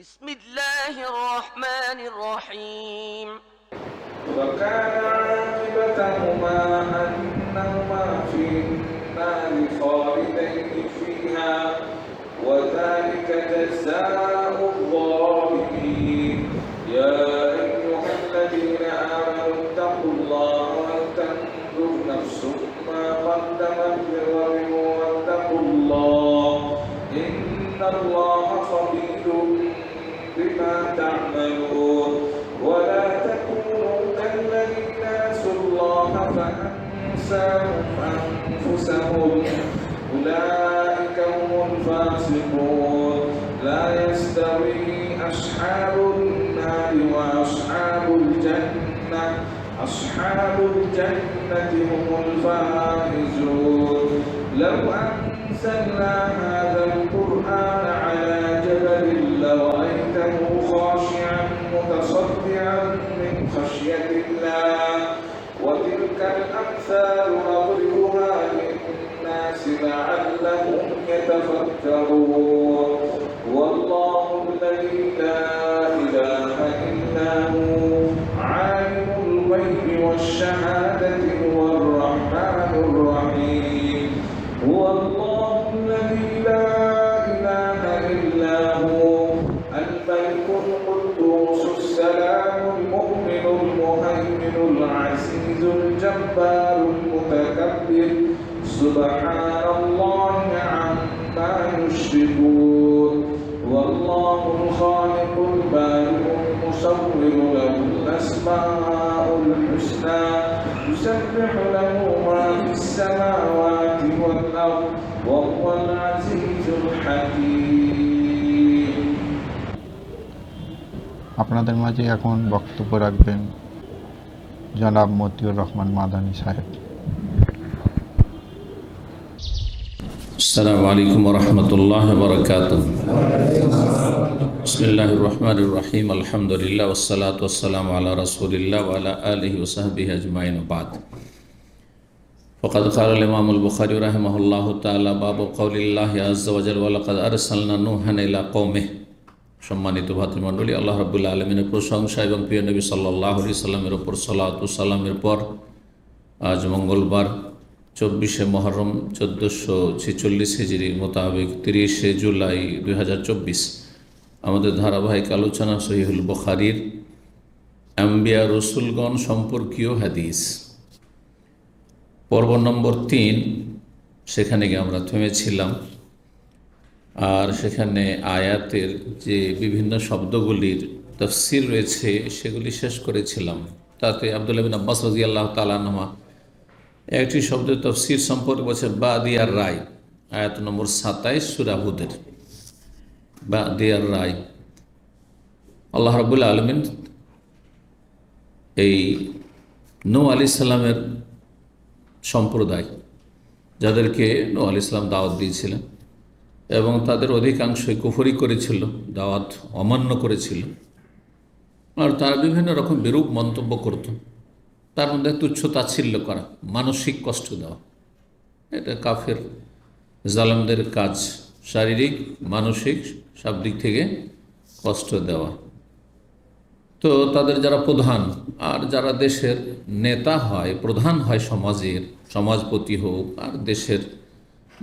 بسم الله الرحمن الرحيم وكان عاقبتهما أنهما في النار خالدين فيها وذلك جزاء الظالمين يا أيها الذين آمنوا اتقوا الله ولتنظر نفس ما قدمت لغد واتقوا الله إن الله خبير بما تعملون ولا تكونوا كالذين نسوا الله فأنساهم أنفسهم أولئك هم الفاسقون لا يستوي أصحاب النار وأصحاب الجنة أصحاب الجنة هم الفائزون لو أنزلنا هذا القرآن على جبل لرأيته خاشعا متصدعا من خشية الله وتلك الأمثال نضربها للناس لعلهم يتفكرون والله الذي لا إله إلا هو عالم الغيب والشهادة هو الرحمن الرحيم هو الله الذي لا إله إلا هو الملك القدوس السلام المؤمن المهيمن العزيز الجبار المتكبر سبحان الله عما يشركون والله الخالق البارئ المصور له الأسماء الحسنى يسبح له ما في السماوات والأرض وهو العزيز الحكيم আপনাদের মাঝে এখন বক্তব্য রাখবেন জনাব মতিউর রহমান মাদানী সাহেব। السلام عليكم ورحمة الله وبركاته بسم الله الرحمن الرحيم الحمد لله والصلاة والسلام على رسول الله وعلى آله وصحبه أجمعين وبعد وقد قال الإمام البخاري رحمه الله تعالى باب قول الله عز وجل ولقد أرسلنا نوحا إلى قومه সম্মানিত ভাতৃমণ্ডলী, আল্লাহ রাব্বুল আলামিনের প্রশংসা এবং প্রিয় নবী সাল্লাল্লাহু আলাইহি সাল্লামের উপর সালাত ও সালামের পর আজ মঙ্গলবার 24শে মুহররম 1446 হিজরি মোতাবেক 30শে জুলাই 2024 আমাদের ধারাবাহিক আলোচনা সহিহুল বুখারীর আম্বিয়া রসুলগণ সম্পর্কীয় হাদিস পর্ব নম্বর 3, সেখানে গিয়ে আমরা থেমেছিলাম। আর সেখানে আয়াতের যে বিভিন্ন শব্দগুলির তাফসীর রয়েছে সেগুলি শেষ করেছিলাম। তাতে আব্দুল্লাহ বিন আব্বাস রাদিয়াল্লাহু তাআলা আনহুমা একটি শব্দের তাফসীর সম্পর্কে বলছে বাদিয়ার রায়, আয়াত নম্বর 27 সূরা হুদের। বাদিয়ার রায়, আল্লাহ রাব্বুল আলামিন এই নূহ আলাইহিস সালামের সম্প্রদায়, যাদেরকে নূহ আলাইহিস সালাম দাওয়াত দিয়েছিলেন এবং তাদের অধিকাংশই কুফরি করেছিল, দাওয়াত অমান্য করেছিল, আর তারা বিভিন্ন রকম বিরূপ মন্তব্য করত। তার মধ্যে তুচ্ছ তাচ্ছিল্য করা, মানসিক কষ্ট দেওয়া, এটা কাফের জালেমদের কাজ। শারীরিক, মানসিক সব দিক থেকে কষ্ট দেওয়া। তো তাদের যারা প্রধান আর যারা দেশের নেতা হয়, প্রধান হয় সমাজের, সমাজপতি হোক আর দেশের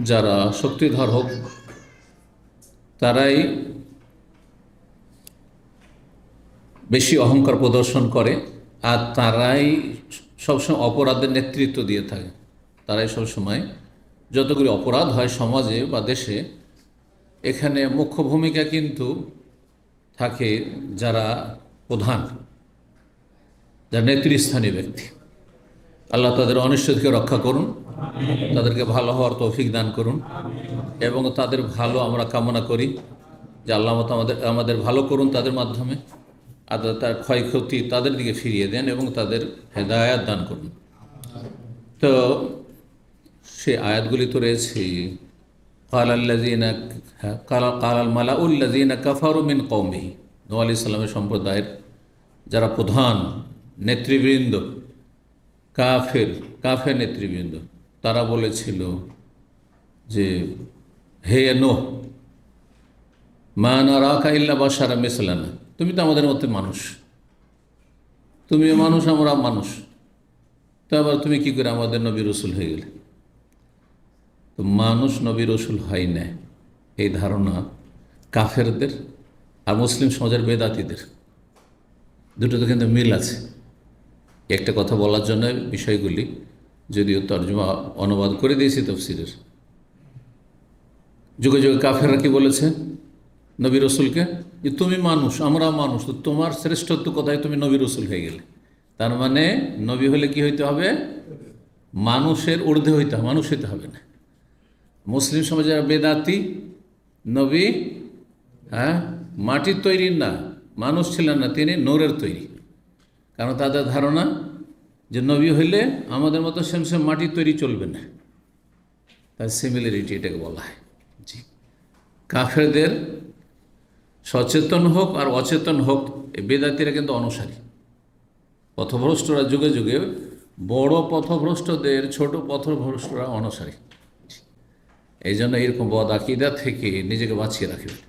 যারা শক্তিধর হোক, তারাই বেশি অহংকার প্রদর্শন করে আর তারাই সবসময় অপরাধের নেতৃত্ব দিয়ে থাকে। তারাই সবসময় যতগুলি অপরাধ হয় সমাজে বা দেশে, এখানে মুখ্য ভূমিকা কিন্তু থাকে যারা প্রধান, যারা নেতৃস্থানীয় ব্যক্তি। আল্লাহ তাদের অনিষ্ট থেকে রক্ষা করুন, তাদেরকে ভালো হওয়ার তৌফিক দান করুন এবং তাদের ভালো আমরা কামনা করি যে আল্লাহ আমাদের ভালো করুন তাদের মাধ্যমে, আর তার ক্ষয়ক্ষতি তাদের দিকে ফিরিয়ে দেন এবং তাদের হেদায়াত দান করুন। তো সে আয়াতগুলি তো রয়েছে, কালাল মালাউল্লাযীনা কাফারু মিন কওমিহি, নূহ আলাইহিস সালামের সম্প্রদায়ের যারা প্রধান নেতৃবৃন্দ, কাফের নেতৃবৃন্দ, তারা বলেছিল যে হে নূহ, মা নারাকা ইল্লা বাশারা মিসলানা, তুমি তো আমাদের মধ্যে মানুষ, তুমিও মানুষ আমরা মানুষ, তো আবার তুমি কি করে আমাদের নবী রসুল হয়ে গেলে? তো মানুষ নবী রসুল হয় না, এই ধারণা কাফেরদের আর মুসলিম সমাজের বেদাতীদের, দুটোতে কিন্তু মিল আছে। একটা কথা বলার জন্য বিষয়গুলি যদিও তর্জমা অনুবাদ করে দিয়েছি তফসিরের, যুগে যুগে কাফেররা কি বলেছে নবী রসুলকে, যে তুমি মানুষ আমরা মানুষ, তো তোমার শ্রেষ্ঠত্ব কোথায়, তুমি নবী রসুল হয়ে গেলে। তার মানে নবী হলে কি হইতে হবে, মানুষের ঊর্ধ্বে হইতে হবে, মানুষ হইতে হবে না। মুসলিম সমাজের বেদাতি নবী মাটির তৈরি না, মানুষ ছিলেন না, তিনি নূরের তৈরি। কারণ তাদের ধারণা যে নবী হইলে আমাদের মতো সেম সেম মাটির তৈরি চলবে না, তার সিমিলারিটি এটাকে বলা হয়। জি, কাফেরদের সচেতন হোক আর অচেতন হোক, এই বেদাতিরা কিন্তু অনুসারী। পথভ্রষ্টরা যুগে যুগে বড় পথভ্রষ্টদের ছোট পথভ্রষ্টরা অনুসারী। এই জন্য এরকম বদ আকিদা থেকে নিজেকে বাঁচিয়ে রাখবেন।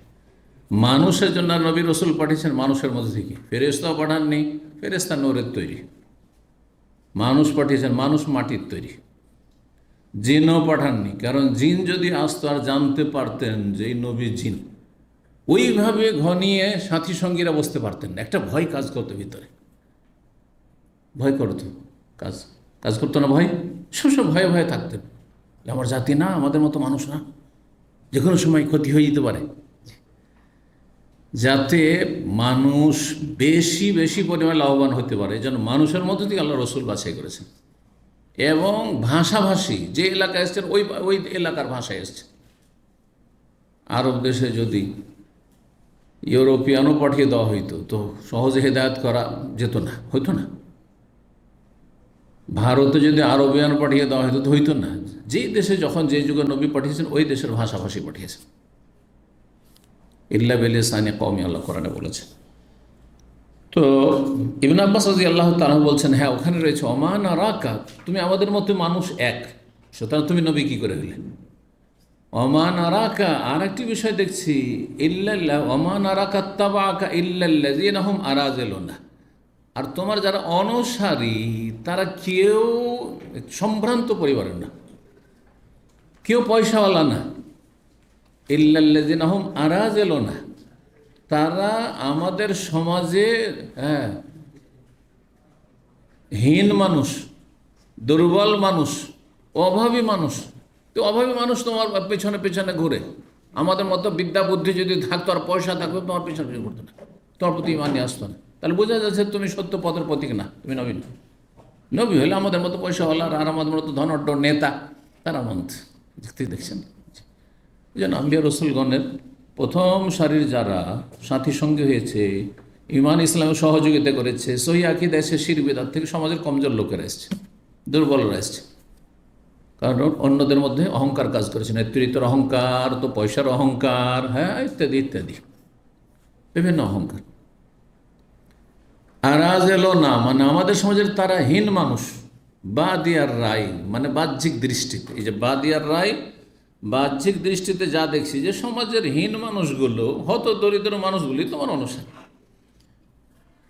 মানুষের জন্য নবী রসুল পাঠিয়েছেন, মানুষের মধ্যে থেকে, ফেরেশতাও পাঠাননি, ফেরেশতা নূরের তৈরি। মানুষ পাঠিয়েছেন, মানুষ মাটির তৈরি। জিনও পাঠাননি, কারণ জিন যদি আসতো আর জানতে পারতেন যে এই নবী জিন, ওইভাবে ঘনিয়ে সাথী সঙ্গীরা বসতে পারতেন না। একটা ভয় কাজ করতো ভিতরে, ভয় করতো, কাজ করতো না, ভয়, সবসময় ভয়ে ভয়ে থাকতেন। আমার জাতি না, আমাদের মতো মানুষ না, যে কোনো সময় ক্ষতি হয়ে যেতে পারে। যাতে মানুষ বেশি বেশি পরিমাণে লাভবান হতে পারে, এই জন্য মানুষের মধ্যে থেকে আল্লাহ রসুল বাছাই করেছেন। এবং ভাষাভাষী যে এলাকায় এসছেন ওই এলাকার ভাষায় এসছে। আরব দেশে যদি ইউরোপিয়ানও পাঠিয়ে দেওয়া হইতো তো সহজে হেদায়েত করা যেত না, হইতো না। ভারতে যদি আরবিয়ান পাঠিয়ে দেওয়া হইতো তো হইতো না। যেই দেশে যখন যে যুগে নবী পাঠিয়েছেন ওই দেশের ভাষাভাষী পাঠিয়েছেন। ইল্লা বিলিসানি কওমি, আল্লাহ কোরআনে বলেছেন। তো ইবনে আব্বাস রাদিয়াল্লাহু তাআলা বলছেন, হ্যাঁ ওখানে রয়েছে ওমা নারাকা, তুমি আমাদের মতো মানুষ এক, সুতরাং তুমি নবী কি করে হলে? ওমা নারাকা, আর একটি বিষয় দেখছি, ইল্লাল্লাহ ওমা নারাকা তাবাকা ইল্লাল্লাযিনা হুম আরাযিলুনা, আর তোমার যারা অনুসারী তারা কেউ সম্ভ্রান্ত পরিবারের না, কেউ পয়সাওয়ালা না। ইল্লাল্লাযিনা হুম আরাযিলুনা, তারা আমাদের সমাজে হীন মানুষ, দুর্বল মানুষ, অভাবী মানুষ। তো অভাবী মানুষ তোমার পেছনে পেছনে ঘুরে, আমাদের মতো বিদ্যা বুদ্ধি যদি থাকতো আর পয়সা থাকতো তোমার পেছনে পেছনে ঘুরতো না, তোমার প্রতি ইমান নিয়ে আসতো না। তাহলে বোঝা যাচ্ছে তুমি সত্য পথের প্রতীক না, তুমি নবী না। নবী হলে আমাদের মতো পয়সাওয়ালা আর আমাদের মতো ধনাঢ্য নেতা তারা মন্ত্র দেখছেন। এই জন্য আম্বিয়া রসুলগণের প্রথম সারির যারা সাথী সঙ্গী হয়েছে, ইমান ইসলামে সহযোগিতা করেছে, সহি আকীদা এসে শিরক বিদআত থেকে সমাজের কমজোর লোকেরা এসছে, দুর্বলরা এসছে। কারণ অন্যদের মধ্যে অহংকার কাজ করেছে, নেতৃত্বের অহংকার, তো পয়সার অহংকার, হ্যাঁ ইত্যাদি ইত্যাদি বিভিন্ন অহংকার। আরাযেলো না মানে আমাদের সমাজের তারা হীন মানুষ, বাদিয়ার রায় মানে বাহ্যিক দৃষ্টিতে। এই যে বাদিয়ার রায়, বাহ্যিক দৃষ্টিতে যা দেখছি যে সমাজের হীন মানুষগুলো, হত দরিদ্র মানুষগুলি তোমার অনুসারী।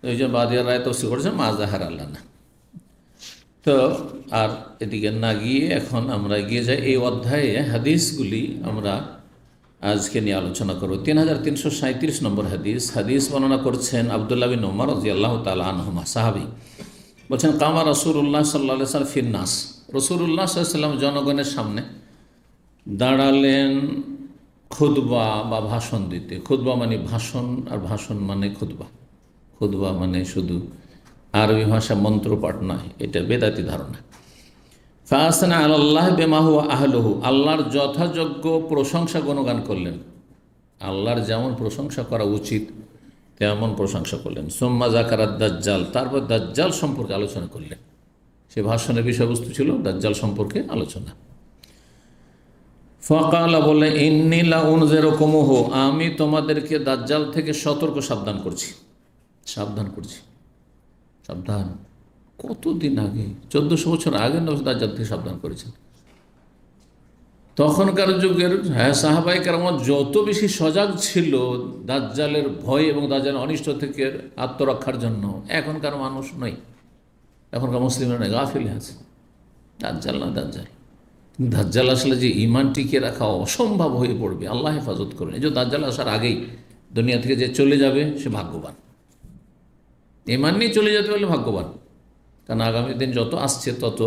এই যে বাদিয়ার রায় তফসির করেছেন মাজাহার আল্লাহ না। তো আর এদিকে না গিয়ে এখন আমরা এগিয়ে যাই, এই অধ্যায়ে হাদিসগুলি আমরা আজকে নিয়ে আলোচনা করব। 3337 নম্বর হাদিস বর্ণনা করছেন আব্দুল্লাহ বিন উমর রাদিয়াল্লাহু তাআলা আনহুমা, সাহাবী। বলছেন কামা রাসূলুল্লাহ সাল্লাল্লাহু আলাইহি ওয়াসাল্লাম ফিন নাস, রাসূলুল্লাহ সাল্লাল্লাহু আলাইহি ওয়াসাল্লাম জনগণের সামনে দাঁড়ালেন খুতবা বা ভাষণ দিতে। খুতবা মানে ভাষণ, আর ভাষণ মানে খুতবা। খুতবা মানে শুধু আরবি ভাষা মন্ত্রপাঠ নয়, এটা বেদাতি ধারণা। ফাসনা আলাল্লাহ বিমা হুয়া আহলুহু, আল্লাহর যথাযোগ্য প্রশংসা গুণগান করলেন, আল্লাহর যেমন প্রশংসা করা উচিত তেমন প্রশংসা করলেন। সুম্মা যাকারাদ দাজ্জাল, তারপর দাজ্জাল সম্পর্কে আলোচনা করলেন। সে ভাষণের বিষয়বস্তু ছিল দাজ্জাল সম্পর্কে আলোচনা। ফাকালা, বলে ইন্নী লা উনজিরুকুমুহু, আমি তোমাদেরকে দাজ্জাল থেকে সতর্ক সাবধান করছি, সাবধান করছি। সাবধান কতদিন আগে, 1400 বছর আগে নবী দাজ্জাল থেকে সাবধান করেছেন। তখনকার যুগের সাহাবায়ে কেরাম যত বেশি সজাগ ছিল দাজ্জালের ভয় এবং দাজ্জালের অনিষ্ট থেকে আত্মরক্ষার জন্য, এখনকার মানুষ নয়, এখনকার মুসলিমরা নয়, গাফিল আছে। দাজ্জাল না দাজ্জাল, দাজ্জাল আসলে যে ঈমান টিকিয়ে রাখা অসম্ভব হয়ে পড়বে, আল্লাহ হেফাজত করবেন। এই যে দাজ্জাল আসার আগেই দুনিয়া থেকে যে চলে যাবে সে ভাগ্যবান, ঈমান নিয়ে চলে যেতে পারলে ভাগ্যবান। কারণ আগামী দিন যত আসছে তত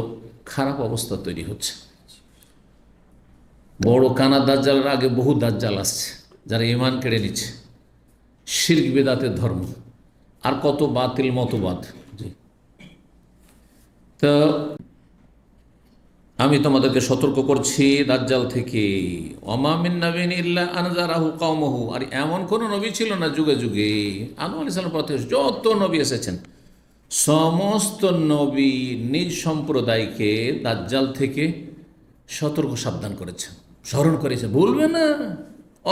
খারাপ অবস্থা তৈরি হচ্ছে। বড় কানা দাজ্জালের আগে বহু দাজ্জাল আসছে যারা ঈমান কেড়ে নিচ্ছে, শিরক বিদআতের ধর্ম, আর কত বাতিল মতবাদ। জি, তো আমি তোমাদেরকে সতর্ক করছি দাজ্জাল থেকে। ওমা মিন নাবিয়্যিন ইল্লা আনজারাহু কওমুহু, আর এমন কোনো নবী ছিল না যুগে যুগে, আদম আলাইহিস সালাম পর থেকে যত নবী এসেছেন সমস্ত নবী নিজ সম্প্রদায়কে দাজ্জাল থেকে সতর্ক সাবধান করেছেন, স্মরণ করেছে, ভুলবে না।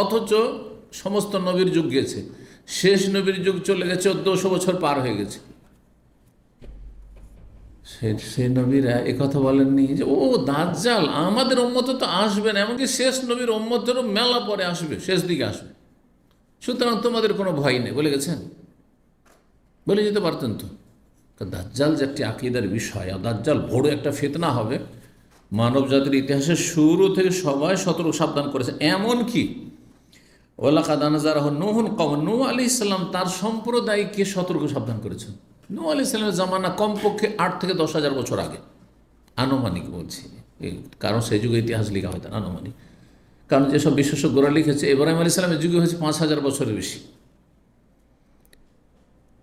অথচ সমস্ত নবীর যুগ গেছে, শেষ নবীর যুগ চলে গেছে, 1400 বছর পার হয়ে গেছে। সেই নবীরা একথা বলেননি যে ও দাজ্জাল আমাদের উম্মতে তো আসবে না, এমনকি শেষ নবীর উম্মতেরও মেলা পরে আসবে, শেষ দিকে আসবে, সুতরাং তোমাদের কোনো ভয় নেই বলে গেছেন। বলে যেতে পারতেন তো। দাজ্জাল যে একটি আকীদার বিষয়, আর দাজ্জাল বড় একটা ফিতনা হবে, মানব জাতির ইতিহাসে শুরু থেকে সবাই সতর্ক সাবধান করেছে। এমনকি ওয়ালাকাদ আনজারাহু নূহুন কওম, নূহ আলাইহিস সালাম তার সম্প্রদায়কে সতর্ক সাবধান করেছেন। নূহ আলাইহিস সালামের জামানা কমপক্ষে 8 থেকে 10,000 বছর আগে, আনুমানিক বলছি, কারণ সেই যুগে ইতিহাস লেখা হয় তার আনুমানিক। কারণ যেসব বিশেষজ্ঞরা লিখেছে ইব্রাহিম আলাইহিস সালামের যুগে হয়েছে 5,000 বছরের বেশি।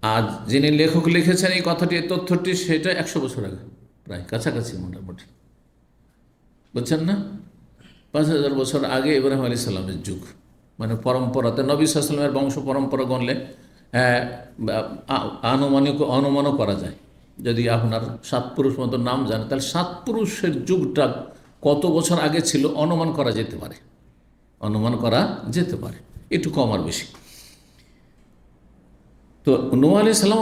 আর যিনি লেখক লিখেছেন এই কথাটি, এই তথ্যটি, সেটা 100 বছর আগে, প্রায় কাছাকাছি মোটামুটি, বুঝছেন না? 5,000 বছর আগে ইব্রাহিম আলাইহিস সালামের যুগ, মানে পরম্পরাতে নবী সাল্লাল্লাহু আলাইহি ওয়াসাল্লামের বংশ পরম্পরা গণলে অনুমানও করা যায়। যদি আপনার 7 পুরুষ মতো নাম জানে, তাহলে 7 পুরুষের যুগটা কত বছর আগে ছিল অনুমান করা যেতে পারে, অনুমান করা যেতে পারে, একটু কম আর বেশি। তো নূহ আলাইহিস সালাম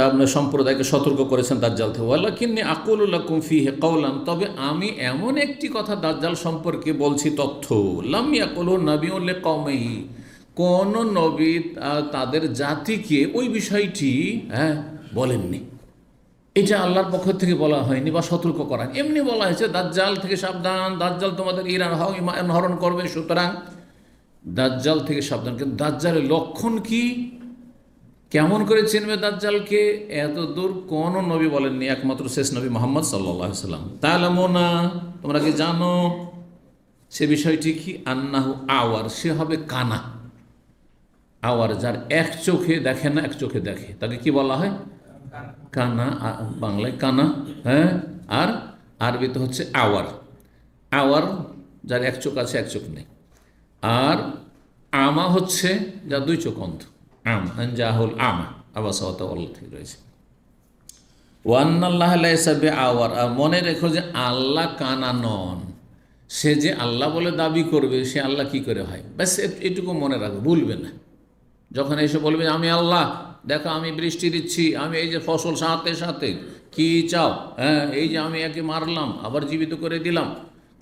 আপনার সম্প্রদায়কে সতর্ক করেছেন দাজ্জাল থেকে। ওয়ালাকিন্নী আকুলু লাকুম ফীহি কাওলান, তবে আমি এমন একটি কথা দাজ্জাল সম্পর্কে বলছি তথ্য, লাম ইয়াকুলু নাবিয়্যুন লিকওমিহি, কোন নবী তাদের জাতিকে ওই বিষয়টি বলেননি। এটা আল্লাহর পক্ষ থেকে বলা হয়নি বা সতর্ক করা, এমনি বলা হয়েছে দাজ্জাল থেকে সাবধান, দাজ্জাল তোমাদের ঈমান হরণ করবে, সুতরাং দাজ্জাল থেকে সাবধান। কিন্তু দাজ্জালের লক্ষণ কি, কেমন করে চিনবে দাজ্জালকে, এত দূর কোনো নবী বলেননি, একমাত্র শেষ নবী মুহাম্মদ সাল্লাল্লাহু আলাইহি ওয়াসাল্লাম। তা'লামুনা, তোমরা কি জানো সে বিষয়টি কি, আন্নাহু আওয়ার, সে হবে কানা। আওয়ার যার এক চোখে দেখে না, এক চোখে দেখে, তাকে কি বলা হয়? কানা, বাংলায় কানা, হ্যাঁ, আর আরবিতে হচ্ছে আওয়ার। আওয়ার যার এক চোখ আছে, এক চোখ নেই। আর আমা হচ্ছে যার 2 চোখ অন্ধ, আনজাহুল আমা, আবাসাওয়াতাল্লাহ থেকে রয়েছে। ওয়ান্নাল্লাহ লাইসা বিআওয়ার, আর মনে রেখো যে আল্লাহ কানা নন। সে যে আল্লাহ বলে দাবি করবে, সে আল্লাহ কি করে হয়, ব্যাস এটুকু মনে রাখো, ভুলবে না। যখন এসে বলবে আমি আল্লাহ, দেখো আমি বৃষ্টি দিচ্ছি, আমি এই যে ফসল সাথে সাথে, কি চাও, হ্যাঁ, এই যে আমি একে মারলাম আবার জীবিত করে দিলাম,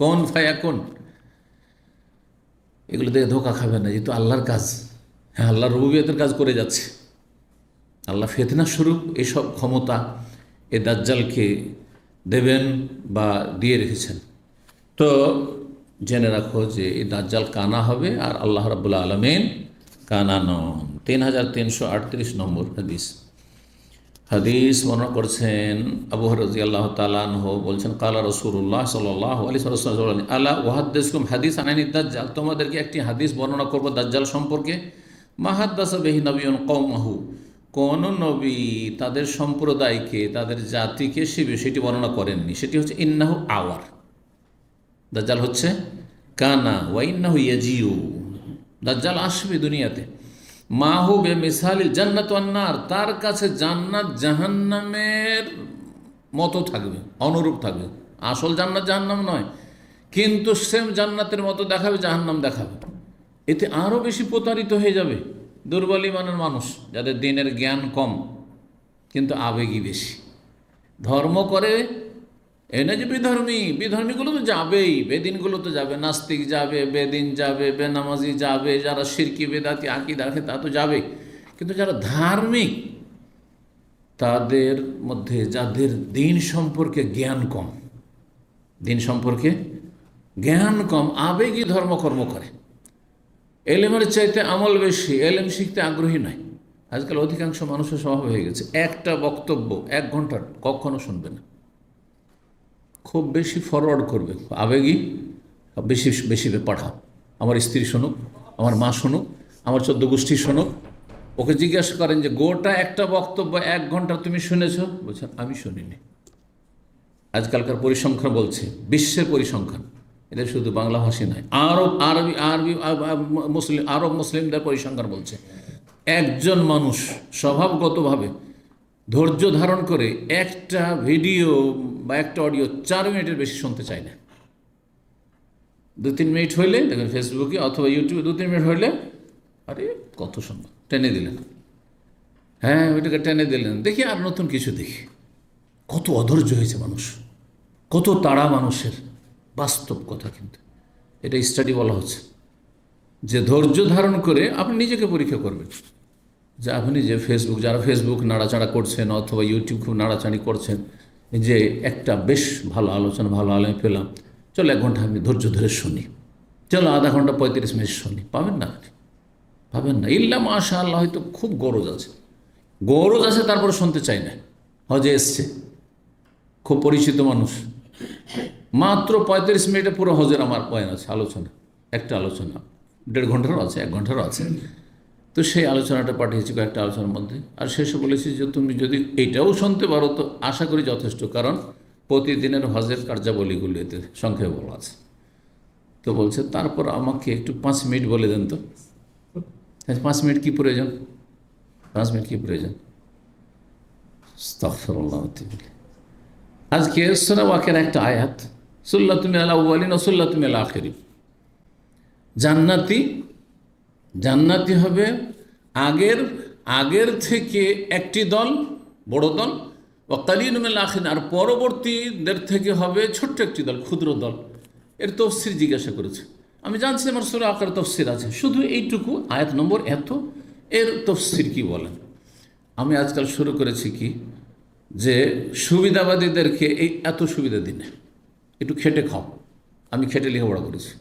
কোন ফায়াকুন, এগুলো দেখে ধোকা খাবে না, যেহেতু আল্লাহর কাজ, হ্যাঁ, আল্লাহর রুবুবিয়তের কাজ করে যাচ্ছে। আল্লাহ ফিতনা স্বরূপ এসব ক্ষমতা এ দাজ্জালকে দেবেন বা দিয়ে রেখেছেন। তো জেনে রাখো যে এই দাজ্জাল কানা হবে, আর আল্লাহ রাব্বুল আলামিন কানা নন। 3338 নম্বর হাদিস। হাদিস বর্ণনা করছেন আবু হুরায়রা রাদিয়াল্লাহু তাআলা আনহু, বলছেন কালা রাসূলুল্লাহ সাল্লাল্লাহু আলাইহি ওয়াসাল্লাম, আলা উহাদ্দিসকুম হাদিসান আনিদ দাজ্জাল, তোমাদেরকে একটি হাদিস বর্ণনা করব দাজ্জাল সম্পর্কে। মা হাদ্দাসা বিহি নবিয়্যুন কওমাহু, কোন নবী তাদের সম্প্রদায়কে, তাদের জাতিকে সে বিষয়টি বর্ণনা করেননি। সেটি হচ্ছে ইন্নাহু আওয়ার, দাজ্জাল হচ্ছে কানা, ওয়া ইন্নাহু ইয়াজিউ, দাজ্জাল আসবে দুনিয়াতে, মাহু বে মিসালিল জান্নাত ওয়ান নার, তার কাছে জান্নাত জাহান্নামের মতো থাকবে, অনুরূপ থাকবে। আসল জান্নাত জাহান্নাম নয়, কিন্তু সেম জান্নাতের মতো দেখাবে, জাহান্নাম দেখাবে। এতে আরও বেশি প্রতারিত হয়ে যাবে দুর্বল ইমানের মানুষ, যাদের দিনের জ্ঞান কম কিন্তু আবেগী বেশি। ধর্ম করে এই না যে বিধর্মীগুলো তো যাবেই, বেদিনগুলো তো যাবে, নাস্তিক যাবে, বেদিন যাবে, বেনামাজি যাবে, যারা শিরকি বেদাতি আকীদা রাখে তা তো যাবে। কিন্তু যারা ধার্মিক, তাদের মধ্যে যাদের দিন সম্পর্কে জ্ঞান কম, দিন সম্পর্কে জ্ঞান কম, আবেগী ধর্মকর্ম করে, এলেমের চাইতে আমল বেশি, এলেম শিখতে আগ্রহী নয়। আজকাল অধিকাংশ মানুষের স্বভাব হয়ে গেছে, একটা বক্তব্য 1 ঘন্টার কখনো শুনবে না, খুব বেশি ফরওয়ার্ড করবে, আবেগী বেশি বেশি পাঠাও, আমার স্ত্রী শুনুক, আমার মা শুনুক, আমার 14 গোষ্ঠী শুনুক। ওকে জিজ্ঞাসা করেন যে গোটা একটা বক্তব্য 1 ঘন্টা তুমি শুনেছ? বলছেন আমি শুনিনি। আজকালকার পরিসংখ্যান বলছে, বিশ্বের পরিসংখ্যান, এটা শুধু বাংলাভাষী নয়, আরব মুসলিমদের পরিসংখ্যান বলছে, একজন মানুষ স্বভাবগতভাবে ধৈর্য ধারণ করে একটা ভিডিও বা একটা অডিও 4 মিনিটের বেশি শুনতে চায় না। 2-3 মিনিট হইলে দেখেন ফেসবুকে অথবা ইউটিউবে 2-3 মিনিট হইলে আরে কত শুনবো, টেনে দিলেন, হ্যাঁ ওইটাকে টেনে দিলেন, দেখি আর নতুন কিছু দেখি। কত অধৈর্য হয়েছে মানুষ, কত তাড়া মানুষের, বাস্তব কথা। কিন্তু এটা স্টাডি বলা হচ্ছে যে ধৈর্য ধারণ করে আপনি নিজেকে পরীক্ষা করবেন যে আপনি যে যারা ফেসবুক নাড়াচাড়া করছেন অথবা ইউটিউব খুব নাড়াচাড়ি করছেন, যে একটা বেশ ভালো আলোচনা, ভালো আলোচনা পেলাম, চলো 1 ঘন্টা আমি ধৈর্য ধরে শুনি, চলো আধা ঘন্টা 35 মিনিট শুনি, পাবেন না, পাবেন না। ইল্লা মাশাআল্লাহ হয়তো খুব গরজ আছে, তারপরে শুনতে চাই না। হজে এসছে, খুব পরিচিত মানুষ, মাত্র 35 মিনিটে পুরো হজের আমার বয়ান আছে, আলোচনা, একটা আলোচনা 1.5 ঘন্টারও আছে, 1 ঘন্টারও আছে। তো সেই আলোচনাটা পাঠিয়েছি কয়েকটা আলোচনার মধ্যে, আর শেষে বলেছি যে তুমি যদি এইটাও শুনতে পারো তো আশা করি যথেষ্ট, কারণ প্রতিদিনের হজের কার্যাবলীগুলো এতে সংক্ষেপে বলা আছে। তো বলছে তারপর আমাকে একটু 5 মিনিট বলে দেন তো। 5 মিনিট কী প্রয়োজন? 5 মিনিট কী প্রয়োজন? আস্তাগফিরুল্লাহ। আজকে সূরা ওয়াকিয়ার একটা আয়াত, সুল্লাতুম মিনাল আউয়ালিন ওয়া সুল্লাতুম মিনাল আখিরিন, জান্নাতি হবে আগের থেকে একটি দল, বড় দল, ওয়া কালিলুম মিনাল আখিরিন, আর পরবর্তীদের থেকে হবে ছোট্ট একটি দল, ক্ষুদ্র দল। এর তফসির জিজ্ঞাসা করেছে, আমি জানছি আমার সূরা আকার তফসির আছে, শুধু এইটুকু আয়াত নম্বর এত, এর তফসির কি বলেন? আমি আজকাল শুরু করেছি কি যে সুবিধাবাদীদেরকে এই এত সুবিধা দিনে একটু খেটে খাও, আমি খেটে লেখাপড়া করেছি,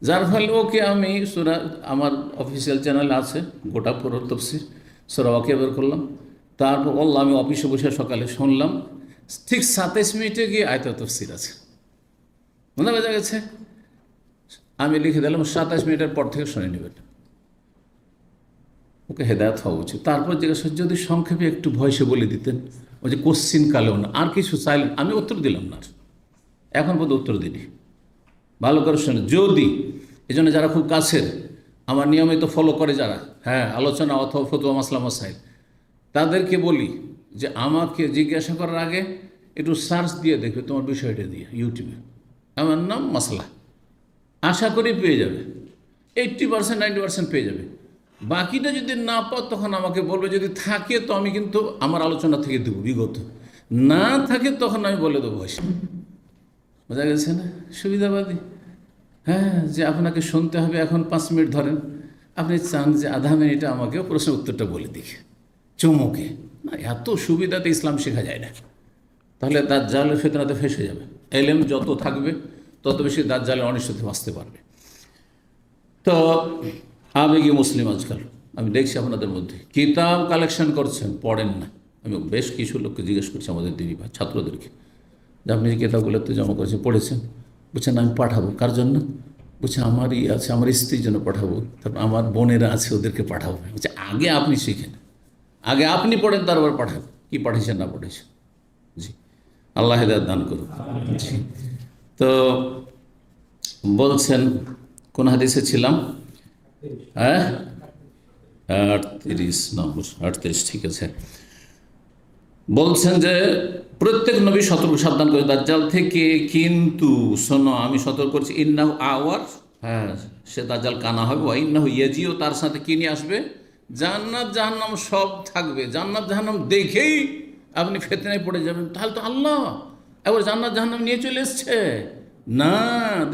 যার ফলে ওকে আমি সূরা, আমার অফিসিয়াল চ্যানেল আছে গোটা পুরো তফসির, সূরা ওয়াকিয়া বের করলাম, তারপর বললাম আমি অফিসে বসে সকালে শুনলাম, ঠিক 27 মিনিটে গিয়ে আয়াত তফসির আছে, মনে বোঝা গেছে। আমি লিখে দিলাম 27 মিনিটের পর থেকে শুনে নেবেন, ওকে হেদায়ত হওয়া উচিত। তারপর জিজ্ঞাসা যদি সংক্ষেপে একটু ভয়েসে বলে দিতেন, ওই যে কোশ্চিন কালেও না, আর কিছু চাইলেন, আমি উত্তর দিলাম না, এখন পর্যন্ত উত্তর দিনি, ভালো করে শুনে যদি। এই জন্য যারা খুব কাছের, আমার নিয়মিত ফলো করে যারা, হ্যাঁ আলোচনা অথবা ফতোয়া মাসলা মাসাইল, তাদেরকে বলি যে আমাকে জিজ্ঞাসা করার আগে একটু সার্চ দিয়ে দেখবে তোমার বিষয়টা দিয়ে ইউটিউবে, আমার নাম মাসলা, আশা করি পেয়ে যাবে, 80% 90% পেয়ে যাবে। বাকিটা যদি না পাও তখন আমাকে বলবে, যদি থাকে তো আমি কিন্তু আমার আলোচনা থেকে দেবো, বিগত না থাকে তখন আমি বলে দেবো। বোঝা গেছে না? সুবিধাবাদী, হ্যাঁ, যে আপনাকে শুনতে হবে এখন 5 মিনিট ধরেন, আপনি চান যে আধা মিনিটে আমাকে প্রশ্নের উত্তরটা বলে দিকে চমকে, না এত সুবিধাতে ইসলাম শেখা যায় না, তাহলে দাজ্জালের ফিতনাতে ফেঁসে যাবে। এলেম যত থাকবে তত বেশি দাজ্জালের অনিষ্টতে বাঁচতে পারবে। তো আবেগী মুসলিম আজকাল আমি দেখছি আপনাদের মধ্যে কিতাব কালেকশন করছেন, পড়েন না। আমি বেশ কিছু লোককে জিজ্ঞেস করছি, আমাদের দিদি ভাই ছাত্রদেরকে, যে আপনি যে কিতাবগুলোতে জমা করেছেন পড়েছেন? বলছেন আমি পাঠাবো। কার জন্য? বলছে আমারই আছে, আমার স্ত্রীর জন্য পাঠাবো, তারপর আমার বোনেরা আছে ওদেরকে পাঠাবো। বলছে আগে আপনি শিখেন, আগে আপনি পড়েন, তারপর পাঠান কি পাঠিয়েছেন না পাঠিয়েছেন। জি, আল্লাহ হেদায়েত দান করুন। জি, তো বলছেন কোন হাদিসে ছিলাম? হ্যাঁ 38 নম্বর, 38, ঠিক আছে। বলছেন যে প্রত্যেক নবী সতর্ক সাবধান করে দাজ্জাল থেকে, কিন্তু শোনো আমি সতর্ক করছি, ইন্নাহু আওয়ার, হ্যাঁ সে দাজ্জাল কানা হবে, ওয়া ইন্নাহু ইয়াজিও, তার সাথে কি নিয়ে আসবে? জান্নাত জাহান্নাম সব থাকবে, জান্নাত জাহান্নাম দেখেই আপনি ফিতনায় পড়ে যাবেন, তাহলে তো আল্লাহ এবার জান্নাত জাহান্নাম নিয়ে চলে এসছে না,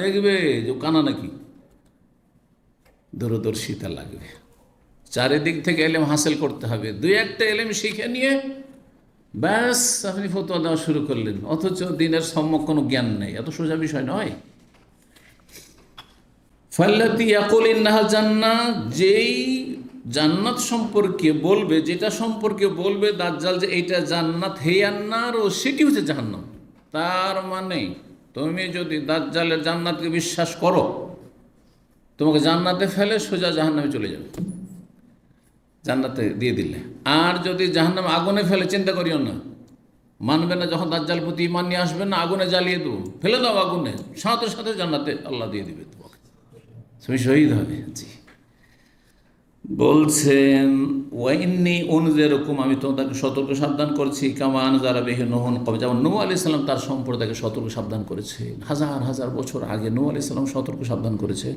দেখবে যে কানা নাকি, দূরদর্শিতা লাগবে। চারিদিক থেকে এলেম হাসিল করতে হবে, দুই একটা এলেম শিখে নিয়ে ব্যাস আপনি ফতোয়া দেওয়া শুরু করলেন, অথচ দিনের সম্যক কোনো জ্ঞান নেই। এত সোজা বিষয় নয়। ফাল্লাতি ইয়াকুল ইন্নাহা জান্নাত, যেই জান্নাত সম্পর্কে বলবে, যেটা সম্পর্কে বলবে দাজ্জাল যে এইটা জান্নাত হেয়ান্নার, ও সেটি হচ্ছে জাহান্নাম। তার মানে তুমি যদি দাজ্জালের জান্নাতকে বিশ্বাস করো, তোমাকে জান্নাতে ফেলে সোজা জাহান্নামে চলে যাবে, জান্নাতে দিয়ে দিলে। আর যদি জাহান্নামে আগুনে ফেলে, চিন্তা করিও না, মানবে না। যখন দাজ্জাল প্রতি ঈমান নিয়ে আসবে না, আগুনে জ্বালিয়ে দেবো, ফেলে দাও আগুনে, সাথে সাথে জান্নাতে আল্লাহ দিয়ে দিবে তোমাকে, তুমি শহীদ হবে। জি, বলছেন ওয়াইন্নি উনযিরুকুম, আমি তোমাদেরকে সতর্ক সাবধান করছি, কামা আনযারা বিহি নূহুন ক্বাবল, যেমন নূহ আলাইহিস সালাম তার সম্প্রদায়কে সতর্ক সাবধান করেছে হাজার হাজার বছর আগে। নূহ আলাইহিস সালাম সতর্ক সাবধান করেছে,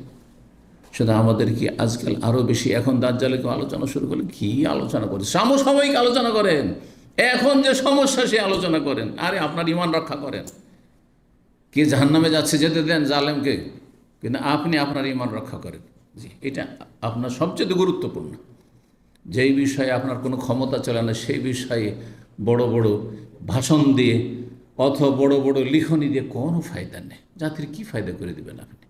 সেটা আমাদের কি আজকাল আরও বেশি। এখন দাজ্জালে কেউ আলোচনা শুরু করলে কি আলোচনা করে, সমসাময়িক আলোচনা করেন, এখন যে সমস্যা সে আলোচনা করেন। আরে আপনার ঈমান রক্ষা করেন, কে জাহান্নামে যাচ্ছে যেতে দেন জালেমকে, কিন্তু আপনি আপনার ঈমান রক্ষা করেন। জি, এটা আপনার সবচেয়ে গুরুত্বপূর্ণ। যেই বিষয়ে আপনার কোনো ক্ষমতা চলে না, সেই বিষয়ে বড় বড় ভাষণ দিয়ে অথবা বড় বড় লিখনি দিয়ে কোনো ফায়দা নেই। জাতির কি ফায়দা করে দেবেন আপনি?